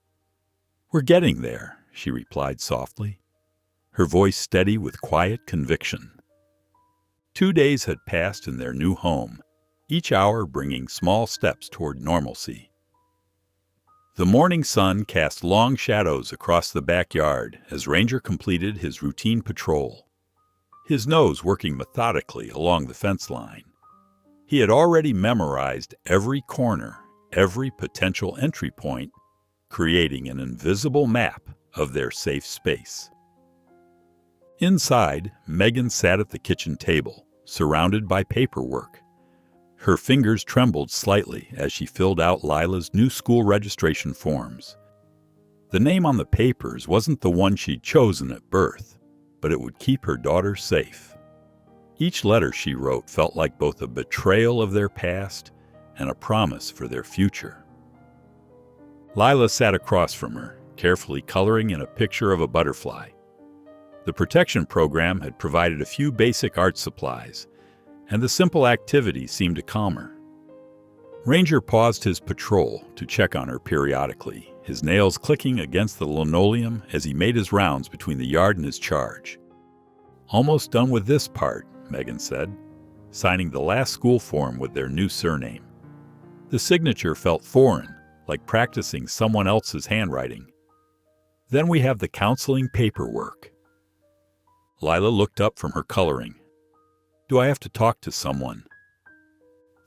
"We're getting there," she replied softly, her voice steady with quiet conviction. 2 days had passed in their new home, each hour bringing small steps toward normalcy. The morning sun cast long shadows across the backyard as Ranger completed his routine patrol, his nose working methodically along the fence line. He had already memorized every corner, every potential entry point, creating an invisible map of their safe space. Inside, Megan sat at the kitchen table, surrounded by paperwork. Her fingers trembled slightly as she filled out Lila's new school registration forms. The name on the papers wasn't the one she'd chosen at birth, but it would keep her daughter safe. Each letter she wrote felt like both a betrayal of their past and a promise for their future. Lila sat across from her, carefully coloring in a picture of a butterfly. The protection program had provided a few basic art supplies, and the simple activity seemed to calm her. Ranger paused his patrol to check on her periodically, his nails clicking against the linoleum as he made his rounds between the yard and his charge. "Almost done with this part," Megan said, signing the last school form with their new surname. The signature felt foreign, like practicing someone else's handwriting. "Then we have the counseling paperwork." Lila looked up from her coloring. "Do I have to talk to someone?"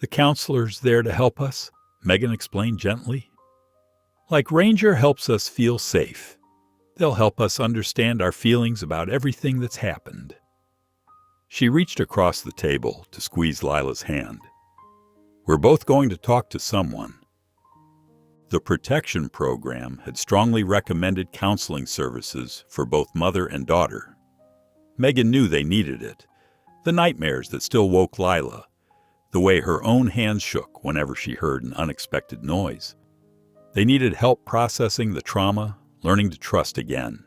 "The counselor's there to help us," Megan explained gently. "Like Ranger helps us feel safe. They'll help us understand our feelings about everything that's happened." She reached across the table to squeeze Lila's hand. "We're both going to talk to someone." The protection program had strongly recommended counseling services for both mother and daughter. Megan knew they needed it. The nightmares that still woke Lila, the way her own hands shook whenever she heard an unexpected noise. They needed help processing the trauma, learning to trust again.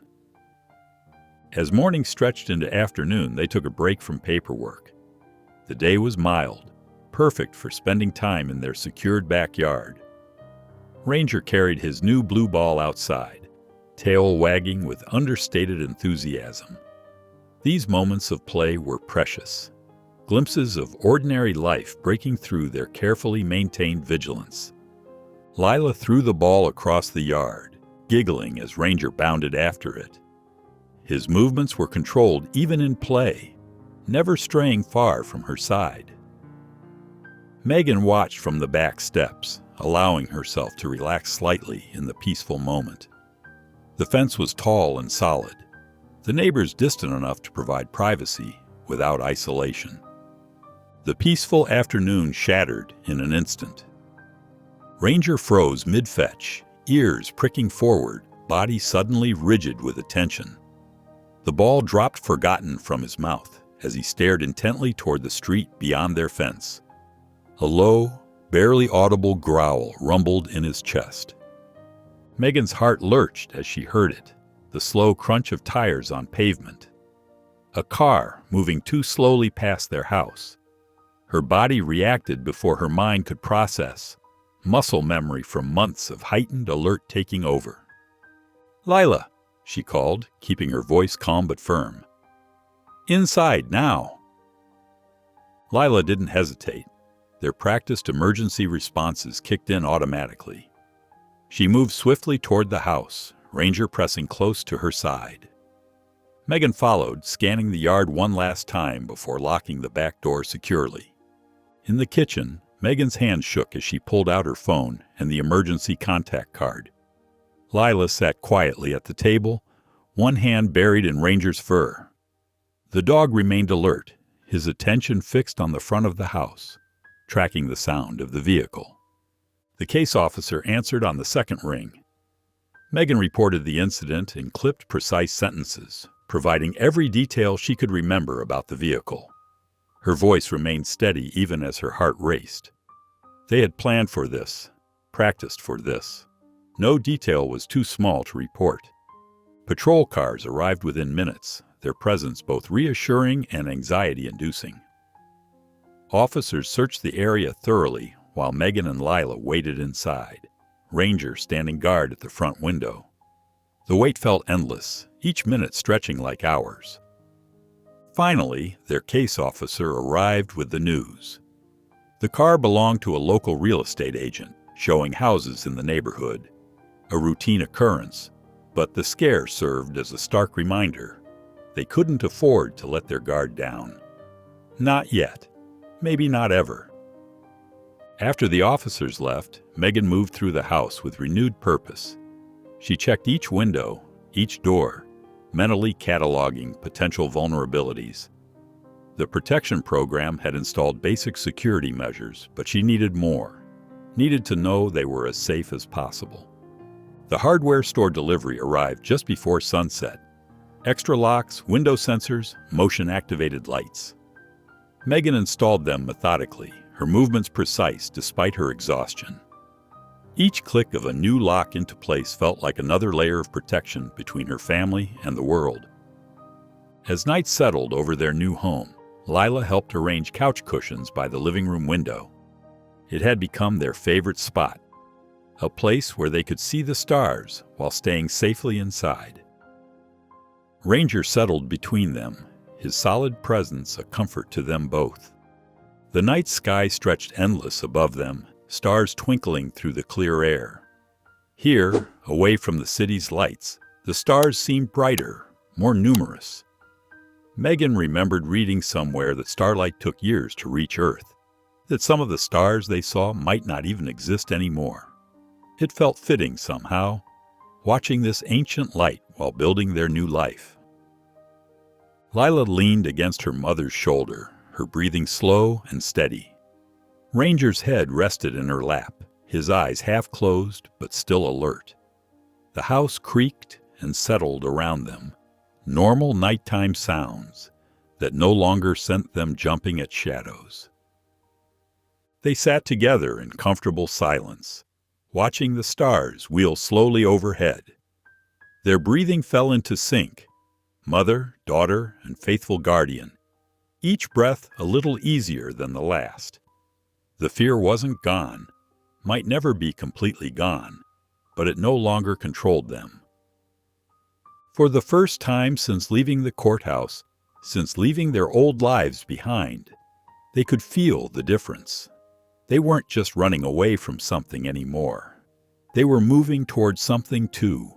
As morning stretched into afternoon, they took a break from paperwork. The day was mild, perfect for spending time in their secured backyard. Ranger carried his new blue ball outside, tail wagging with understated enthusiasm. These moments of play were precious, glimpses of ordinary life breaking through their carefully maintained vigilance. Lila threw the ball across the yard, giggling as Ranger bounded after it. His movements were controlled even in play, never straying far from her side. Megan watched from the back steps, allowing herself to relax slightly in the peaceful moment. The fence was tall and solid, the neighbors distant enough to provide privacy without isolation. The peaceful afternoon shattered in an instant. Ranger froze mid-fetch, ears pricking forward, body suddenly rigid with attention. The ball dropped forgotten from his mouth as he stared intently toward the street beyond their fence. A low, barely audible growl rumbled in his chest. Megan's heart lurched as she heard it, the slow crunch of tires on pavement. A car moving too slowly past their house. Her body reacted before her mind could process, muscle memory from months of heightened alert taking over. "Lila," she called, keeping her voice calm but firm. "Inside, now." Lila didn't hesitate. Their practiced emergency responses kicked in automatically. She moved swiftly toward the house, Ranger pressing close to her side. Megan followed, scanning the yard one last time before locking the back door securely. In the kitchen, Megan's hand shook as she pulled out her phone and the emergency contact card. Lila sat quietly at the table, one hand buried in Ranger's fur. The dog remained alert, his attention fixed on the front of the house, tracking the sound of the vehicle. The case officer answered on the second ring. Megan reported the incident in clipped, precise sentences, providing every detail she could remember about the vehicle. Her voice remained steady even as her heart raced. They had planned for this, practiced for this. No detail was too small to report. Patrol cars arrived within minutes, their presence both reassuring and anxiety-inducing. Officers searched the area thoroughly while Megan and Lila waited inside, Ranger standing guard at the front window. The wait felt endless, each minute stretching like hours. Finally, their case officer arrived with the news. The car belonged to a local real estate agent, showing houses in the neighborhood. A routine occurrence, but the scare served as a stark reminder. They couldn't afford to let their guard down. Not yet. Maybe not ever. After the officers left, Megan moved through the house with renewed purpose. She checked each window, each door, mentally cataloging potential vulnerabilities. The protection program had installed basic security measures, but she needed more. Needed to know they were as safe as possible. The hardware store delivery arrived just before sunset. Extra locks, window sensors, motion-activated lights. Megan installed them methodically, her movements precise despite her exhaustion. Each click of a new lock into place felt like another layer of protection between her family and the world. As night settled over their new home, Lila helped arrange couch cushions by the living room window. It had become their favorite spot, a place where they could see the stars while staying safely inside. Ranger settled between them, his solid presence a comfort to them both. The night sky stretched endless above them, stars twinkling through the clear air. Here, away from the city's lights, the stars seemed brighter, more numerous. Megan remembered reading somewhere that starlight took years to reach Earth, that some of the stars they saw might not even exist anymore. It felt fitting somehow, watching this ancient light while building their new life. Lila leaned against her mother's shoulder, her breathing slow and steady. Ranger's head rested in her lap, his eyes half closed but still alert. The house creaked and settled around them, normal nighttime sounds that no longer sent them jumping at shadows. They sat together in comfortable silence, watching the stars wheel slowly overhead. Their breathing fell into sync, mother, daughter, and faithful guardian, each breath a little easier than the last. The fear wasn't gone, might never be completely gone, but it no longer controlled them. For the first time since leaving the courthouse, since leaving their old lives behind, they could feel the difference. They weren't just running away from something anymore. They were moving toward something too,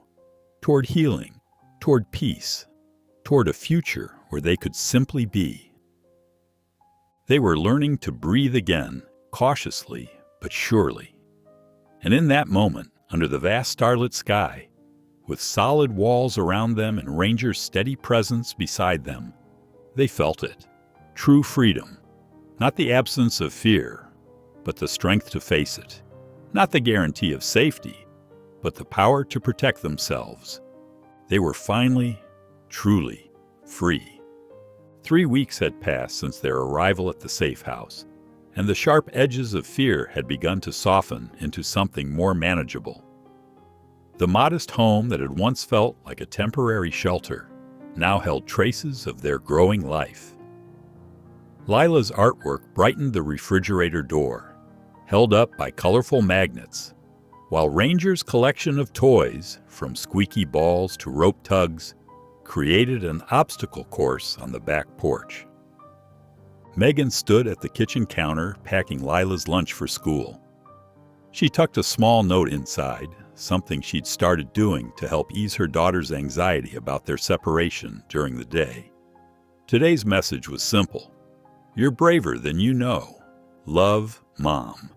toward healing, toward peace, toward a future where they could simply be. They were learning to breathe again, cautiously but surely. And in that moment, under the vast starlit sky, with solid walls around them and Ranger's steady presence beside them, they felt it. True freedom. Not the absence of fear, but the strength to face it. Not the guarantee of safety, but the power to protect themselves. They were finally, truly free. 3 weeks had passed since their arrival at the safe house, and the sharp edges of fear had begun to soften into something more manageable. The modest home that had once felt like a temporary shelter now held traces of their growing life. Lila's artwork brightened the refrigerator door, held up by colorful magnets, while Ranger's collection of toys, from squeaky balls to rope tugs, created an obstacle course on the back porch. Megan stood at the kitchen counter packing Lila's lunch for school. She tucked a small note inside, something she'd started doing to help ease her daughter's anxiety about their separation during the day. Today's message was simple. You're braver than you know. Love, Mom.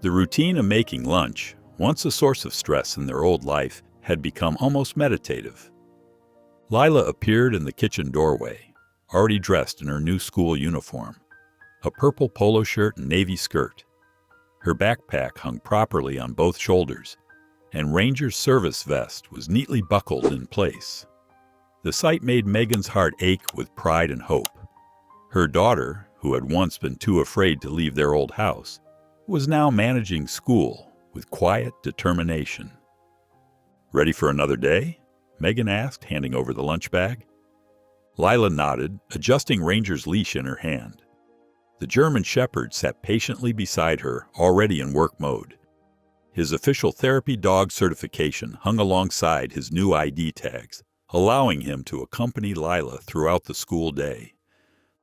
The routine of making lunch, once a source of stress in their old life, had become almost meditative. Lila appeared in the kitchen doorway, already dressed in her new school uniform, a purple polo shirt and navy skirt. Her backpack hung properly on both shoulders, and Ranger's service vest was neatly buckled in place. The sight made Megan's heart ache with pride and hope. Her daughter, who had once been too afraid to leave their old house, was now managing school with quiet determination. "Ready for another day?" Megan asked, handing over the lunch bag. Lila nodded, adjusting Ranger's leash in her hand. The German Shepherd sat patiently beside her, already in work mode. His official therapy dog certification hung alongside his new ID tags, allowing him to accompany Lila throughout the school day.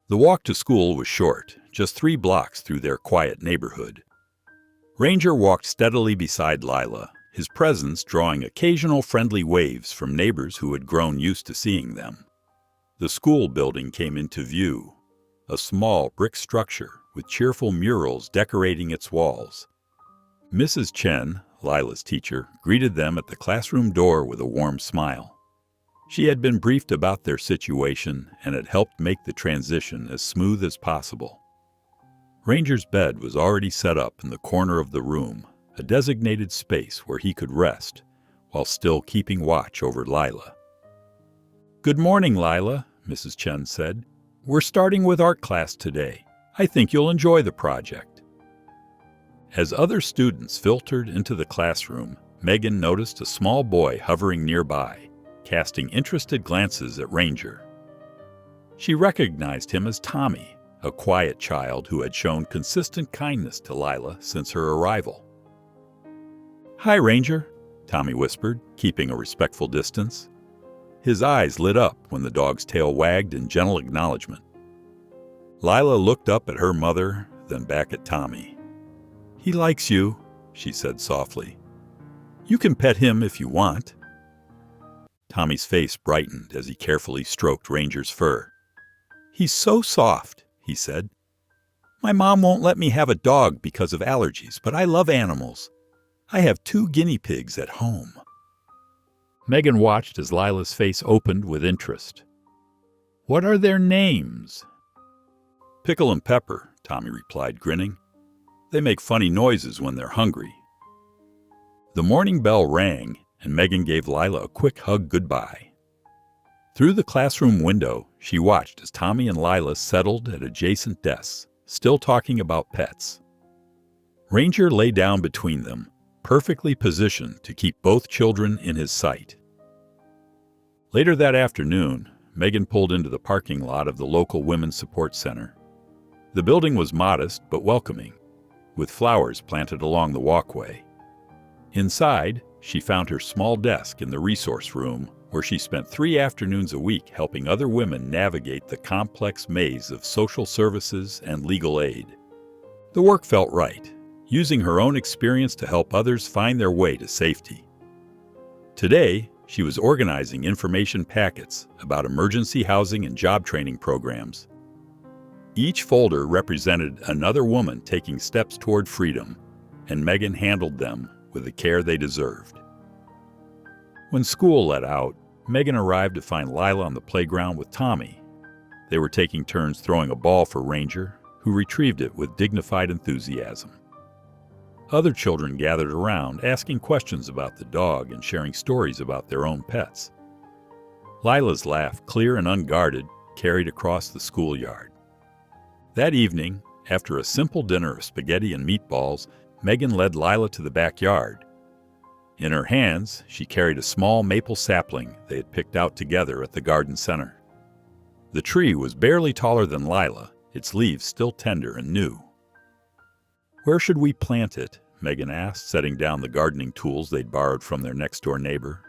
The walk to school was short, just 3 blocks through their quiet neighborhood. Ranger walked steadily beside Lila, his presence drawing occasional friendly waves from neighbors who had grown used to seeing them. The school building came into view, a small brick structure with cheerful murals decorating its walls. Mrs. Chen, Lila's teacher, greeted them at the classroom door with a warm smile. She had been briefed about their situation and had helped make the transition as smooth as possible. Ranger's bed was already set up in the corner of the room, a designated space where he could rest, while still keeping watch over Lila. "Good morning, Lila," Mrs. Chen said. "We're starting with art class today. I think you'll enjoy the project." As other students filtered into the classroom, Megan noticed a small boy hovering nearby, casting interested glances at Ranger. She recognized him as Tommy, a quiet child who had shown consistent kindness to Lila since her arrival. "Hi, Ranger," Tommy whispered, keeping a respectful distance. His eyes lit up when the dog's tail wagged in gentle acknowledgement. Lila looked up at her mother, then back at Tommy. "He likes you," she said softly. "You can pet him if you want." Tommy's face brightened as he carefully stroked Ranger's fur. "He's so soft," he said. "My mom won't let me have a dog because of allergies, but I love animals. I have 2 guinea pigs at home." Megan watched as Lila's face opened with interest. "What are their names?" "Pickle and Pepper," Tommy replied, grinning. "They make funny noises when they're hungry." The morning bell rang, and Megan gave Lila a quick hug goodbye. Through the classroom window, she watched as Tommy and Lila settled at adjacent desks, still talking about pets. Ranger lay down between them, perfectly positioned to keep both children in his sight. Later that afternoon, Megan pulled into the parking lot of the local Women's Support Center. The building was modest but welcoming, with flowers planted along the walkway. Inside, she found her small desk in the resource room, where she spent 3 afternoons a week helping other women navigate the complex maze of social services and legal aid. The work felt right, using her own experience to help others find their way to safety. Today, she was organizing information packets about emergency housing and job training programs. Each folder represented another woman taking steps toward freedom, and Megan handled them with the care they deserved. When school let out, Megan arrived to find Lila on the playground with Tommy. They were taking turns throwing a ball for Ranger, who retrieved it with dignified enthusiasm. Other children gathered around, asking questions about the dog and sharing stories about their own pets. Lila's laugh, clear and unguarded, carried across the schoolyard. That evening, after a simple dinner of spaghetti and meatballs, Megan led Lila to the backyard. In her hands, she carried a small maple sapling they had picked out together at the garden center. The tree was barely taller than Lila, its leaves still tender and new. "Where should we plant it?" Megan asked, setting down the gardening tools they'd borrowed from their next-door neighbor.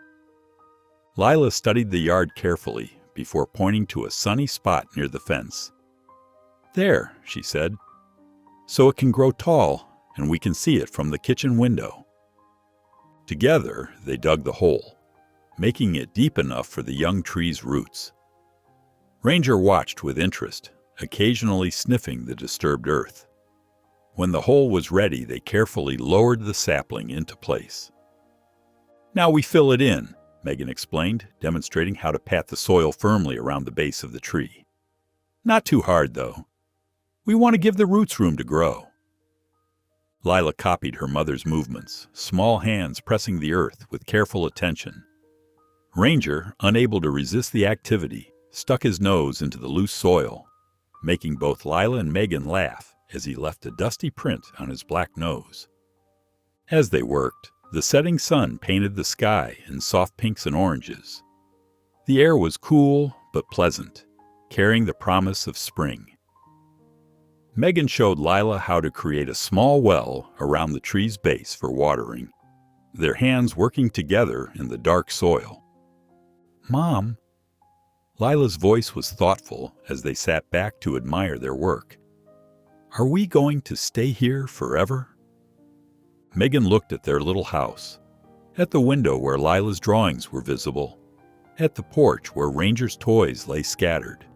Lila studied the yard carefully before pointing to a sunny spot near the fence. "There," she said, "so it can grow tall and we can see it from the kitchen window." Together, they dug the hole, making it deep enough for the young tree's roots. Ranger watched with interest, occasionally sniffing the disturbed earth. When the hole was ready, they carefully lowered the sapling into place. "Now we fill it in," Megan explained, demonstrating how to pat the soil firmly around the base of the tree. "Not too hard, though. We want to give the roots room to grow." Lila copied her mother's movements, small hands pressing the earth with careful attention. Ranger, unable to resist the activity, stuck his nose into the loose soil, making both Lila and Megan laugh as he left a dusty print on his black nose. As they worked, the setting sun painted the sky in soft pinks and oranges. The air was cool but pleasant, carrying the promise of spring. Megan showed Lila how to create a small well around the tree's base for watering, their hands working together in the dark soil. "Mom," Lila's voice was thoughtful as they sat back to admire their work, "are we going to stay here forever?" Megan looked at their little house, at the window where Lila's drawings were visible, at the porch where Ranger's toys lay scattered.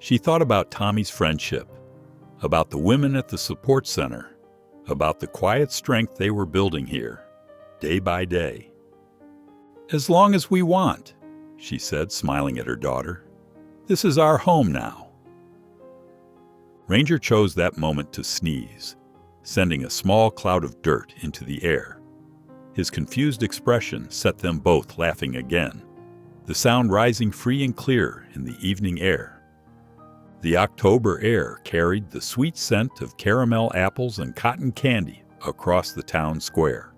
She thought about Tommy's friendship, about the women at the support center, about the quiet strength they were building here, day by day. "As long as we want," she said, smiling at her daughter. "This is our home now." Ranger chose that moment to sneeze, sending a small cloud of dirt into the air. His confused expression set them both laughing again, the sound rising free and clear in the evening air. The October air carried the sweet scent of caramel apples and cotton candy across the town square.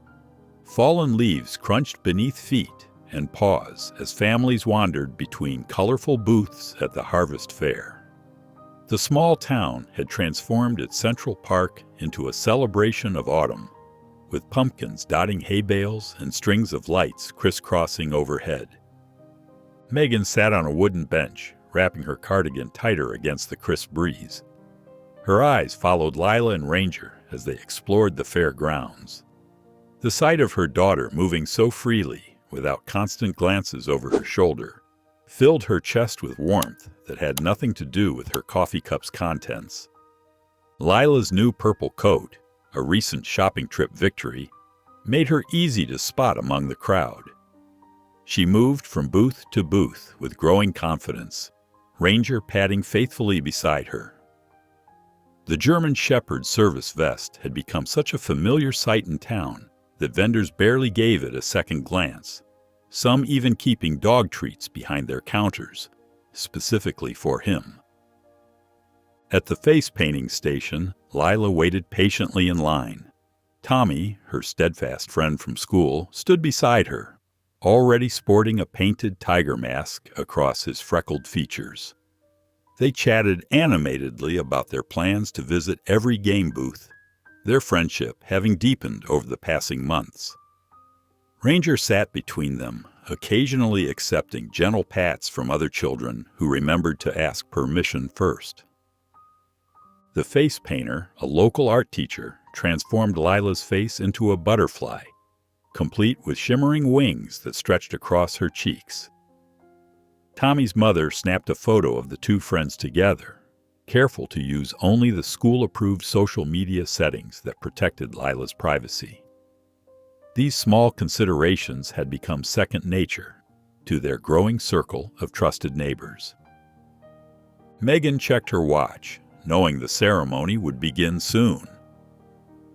Fallen leaves crunched beneath feet and paws as families wandered between colorful booths at the harvest fair. The small town had transformed its central park into a celebration of autumn, with pumpkins dotting hay bales and strings of lights crisscrossing overhead. Megan sat on a wooden bench, wrapping her cardigan tighter against the crisp breeze. Her eyes followed Lila and Ranger as they explored the fair grounds. The sight of her daughter moving so freely, without constant glances over her shoulder, filled her chest with warmth that had nothing to do with her coffee cup's contents. Lila's new purple coat, a recent shopping trip victory, made her easy to spot among the crowd. She moved from booth to booth with growing confidence, Ranger padding faithfully beside her. The German Shepherd service vest had become such a familiar sight in town that vendors barely gave it a second glance, some even keeping dog treats behind their counters, specifically for him. At the face painting station, Lila waited patiently in line. Tommy, her steadfast friend from school, stood beside her, already sporting a painted tiger mask across his freckled features. They chatted animatedly about their plans to visit every game booth, their friendship having deepened over the passing months. Ranger sat between them, occasionally accepting gentle pats from other children who remembered to ask permission first. The face painter, a local art teacher, transformed Lila's face into a butterfly, complete with shimmering wings that stretched across her cheeks. Tommy's mother snapped a photo of the two friends together, careful to use only the school-approved social media settings that protected Lila's privacy. These small considerations had become second nature to their growing circle of trusted neighbors. Megan checked her watch, knowing the ceremony would begin soon.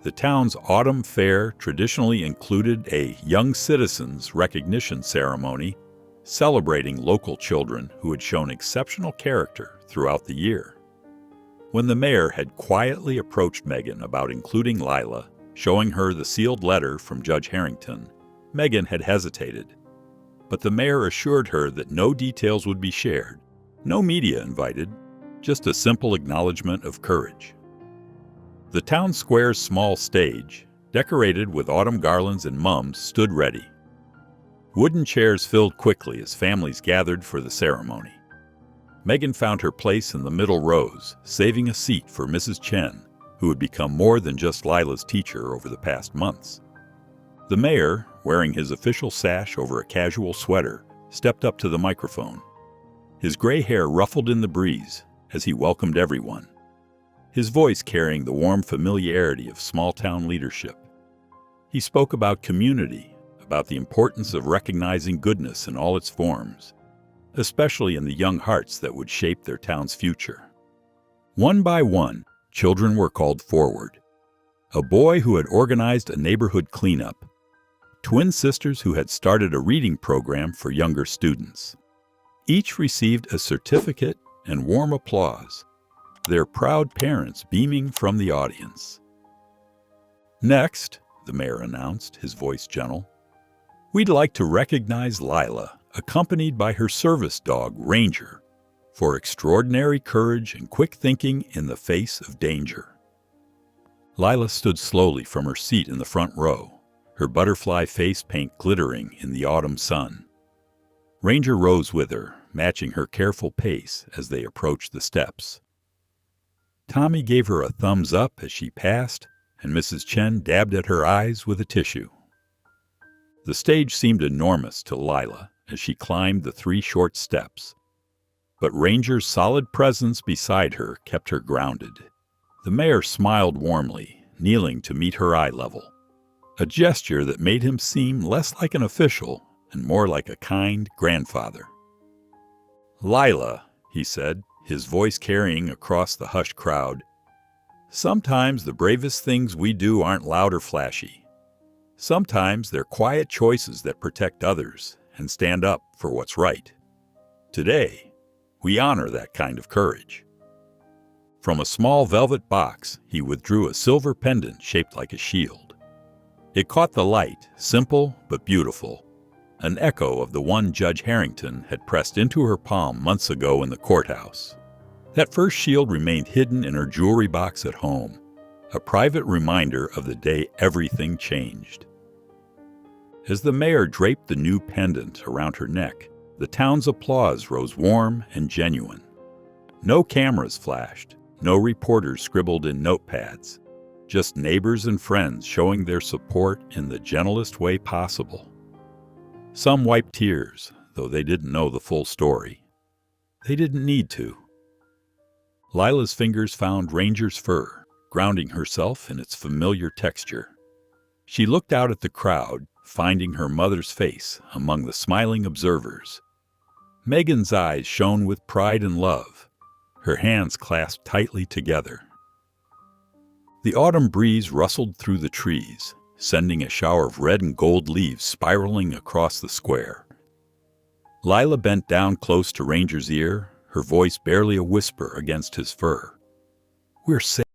The town's autumn fair traditionally included a Young Citizens Recognition ceremony celebrating local children who had shown exceptional character throughout the year. When the mayor had quietly approached Megan about including Lila, showing her the sealed letter from Judge Harrington, Megan had hesitated. But the mayor assured her that no details would be shared, no media invited, just a simple acknowledgement of courage. The town square's small stage, decorated with autumn garlands and mums, stood ready. Wooden chairs filled quickly as families gathered for the ceremony. Megan found her place in the middle rows, saving a seat for Mrs. Chen, who had become more than just Lila's teacher over the past months. The mayor, wearing his official sash over a casual sweater, stepped up to the microphone. His gray hair ruffled in the breeze as he welcomed everyone, his voice carrying the warm familiarity of small-town leadership. He spoke about community, about the importance of recognizing goodness in all its forms, especially in the young hearts that would shape their town's future. One by one, children were called forward. A boy who had organized a neighborhood cleanup, twin sisters who had started a reading program for younger students. Each received a certificate and warm applause, their proud parents beaming from the audience. "Next," the mayor announced, his voice gentle, "we'd like to recognize Lila, accompanied by her service dog, Ranger, for extraordinary courage and quick thinking in the face of danger." Lila stood slowly from her seat in the front row, her butterfly face paint glittering in the autumn sun. Ranger rose with her, matching her careful pace as they approached the steps. Tommy gave her a thumbs up as she passed, and Mrs. Chen dabbed at her eyes with a tissue. The stage seemed enormous to Lila as she climbed the 3 short steps, but Ranger's solid presence beside her kept her grounded. The mayor smiled warmly, kneeling to meet her eye level, a gesture that made him seem less like an official and more like a kind grandfather. "Lila," he said, his voice carrying across the hushed crowd, "sometimes the bravest things we do aren't loud or flashy. Sometimes they're quiet choices that protect others and stand up for what's right. Today, we honor that kind of courage." From a small velvet box, he withdrew a silver pendant shaped like a shield. It caught the light, simple but beautiful, an echo of the one Judge Harrington had pressed into her palm months ago in the courthouse. That first shield remained hidden in her jewelry box at home, a private reminder of the day everything changed. As the mayor draped the new pendant around her neck, the town's applause rose warm and genuine. No cameras flashed, no reporters scribbled in notepads, just neighbors and friends showing their support in the gentlest way possible. Some wiped tears, though they didn't know the full story. They didn't need to. Lila's fingers found Ranger's fur, grounding herself in its familiar texture. She looked out at the crowd, finding her mother's face among the smiling observers. Megan's eyes shone with pride and love, her hands clasped tightly together. The autumn breeze rustled through the trees, sending a shower of red and gold leaves spiraling across the square. Lila bent down close to Ranger's ear, her voice barely a whisper against his fur. "We're safe."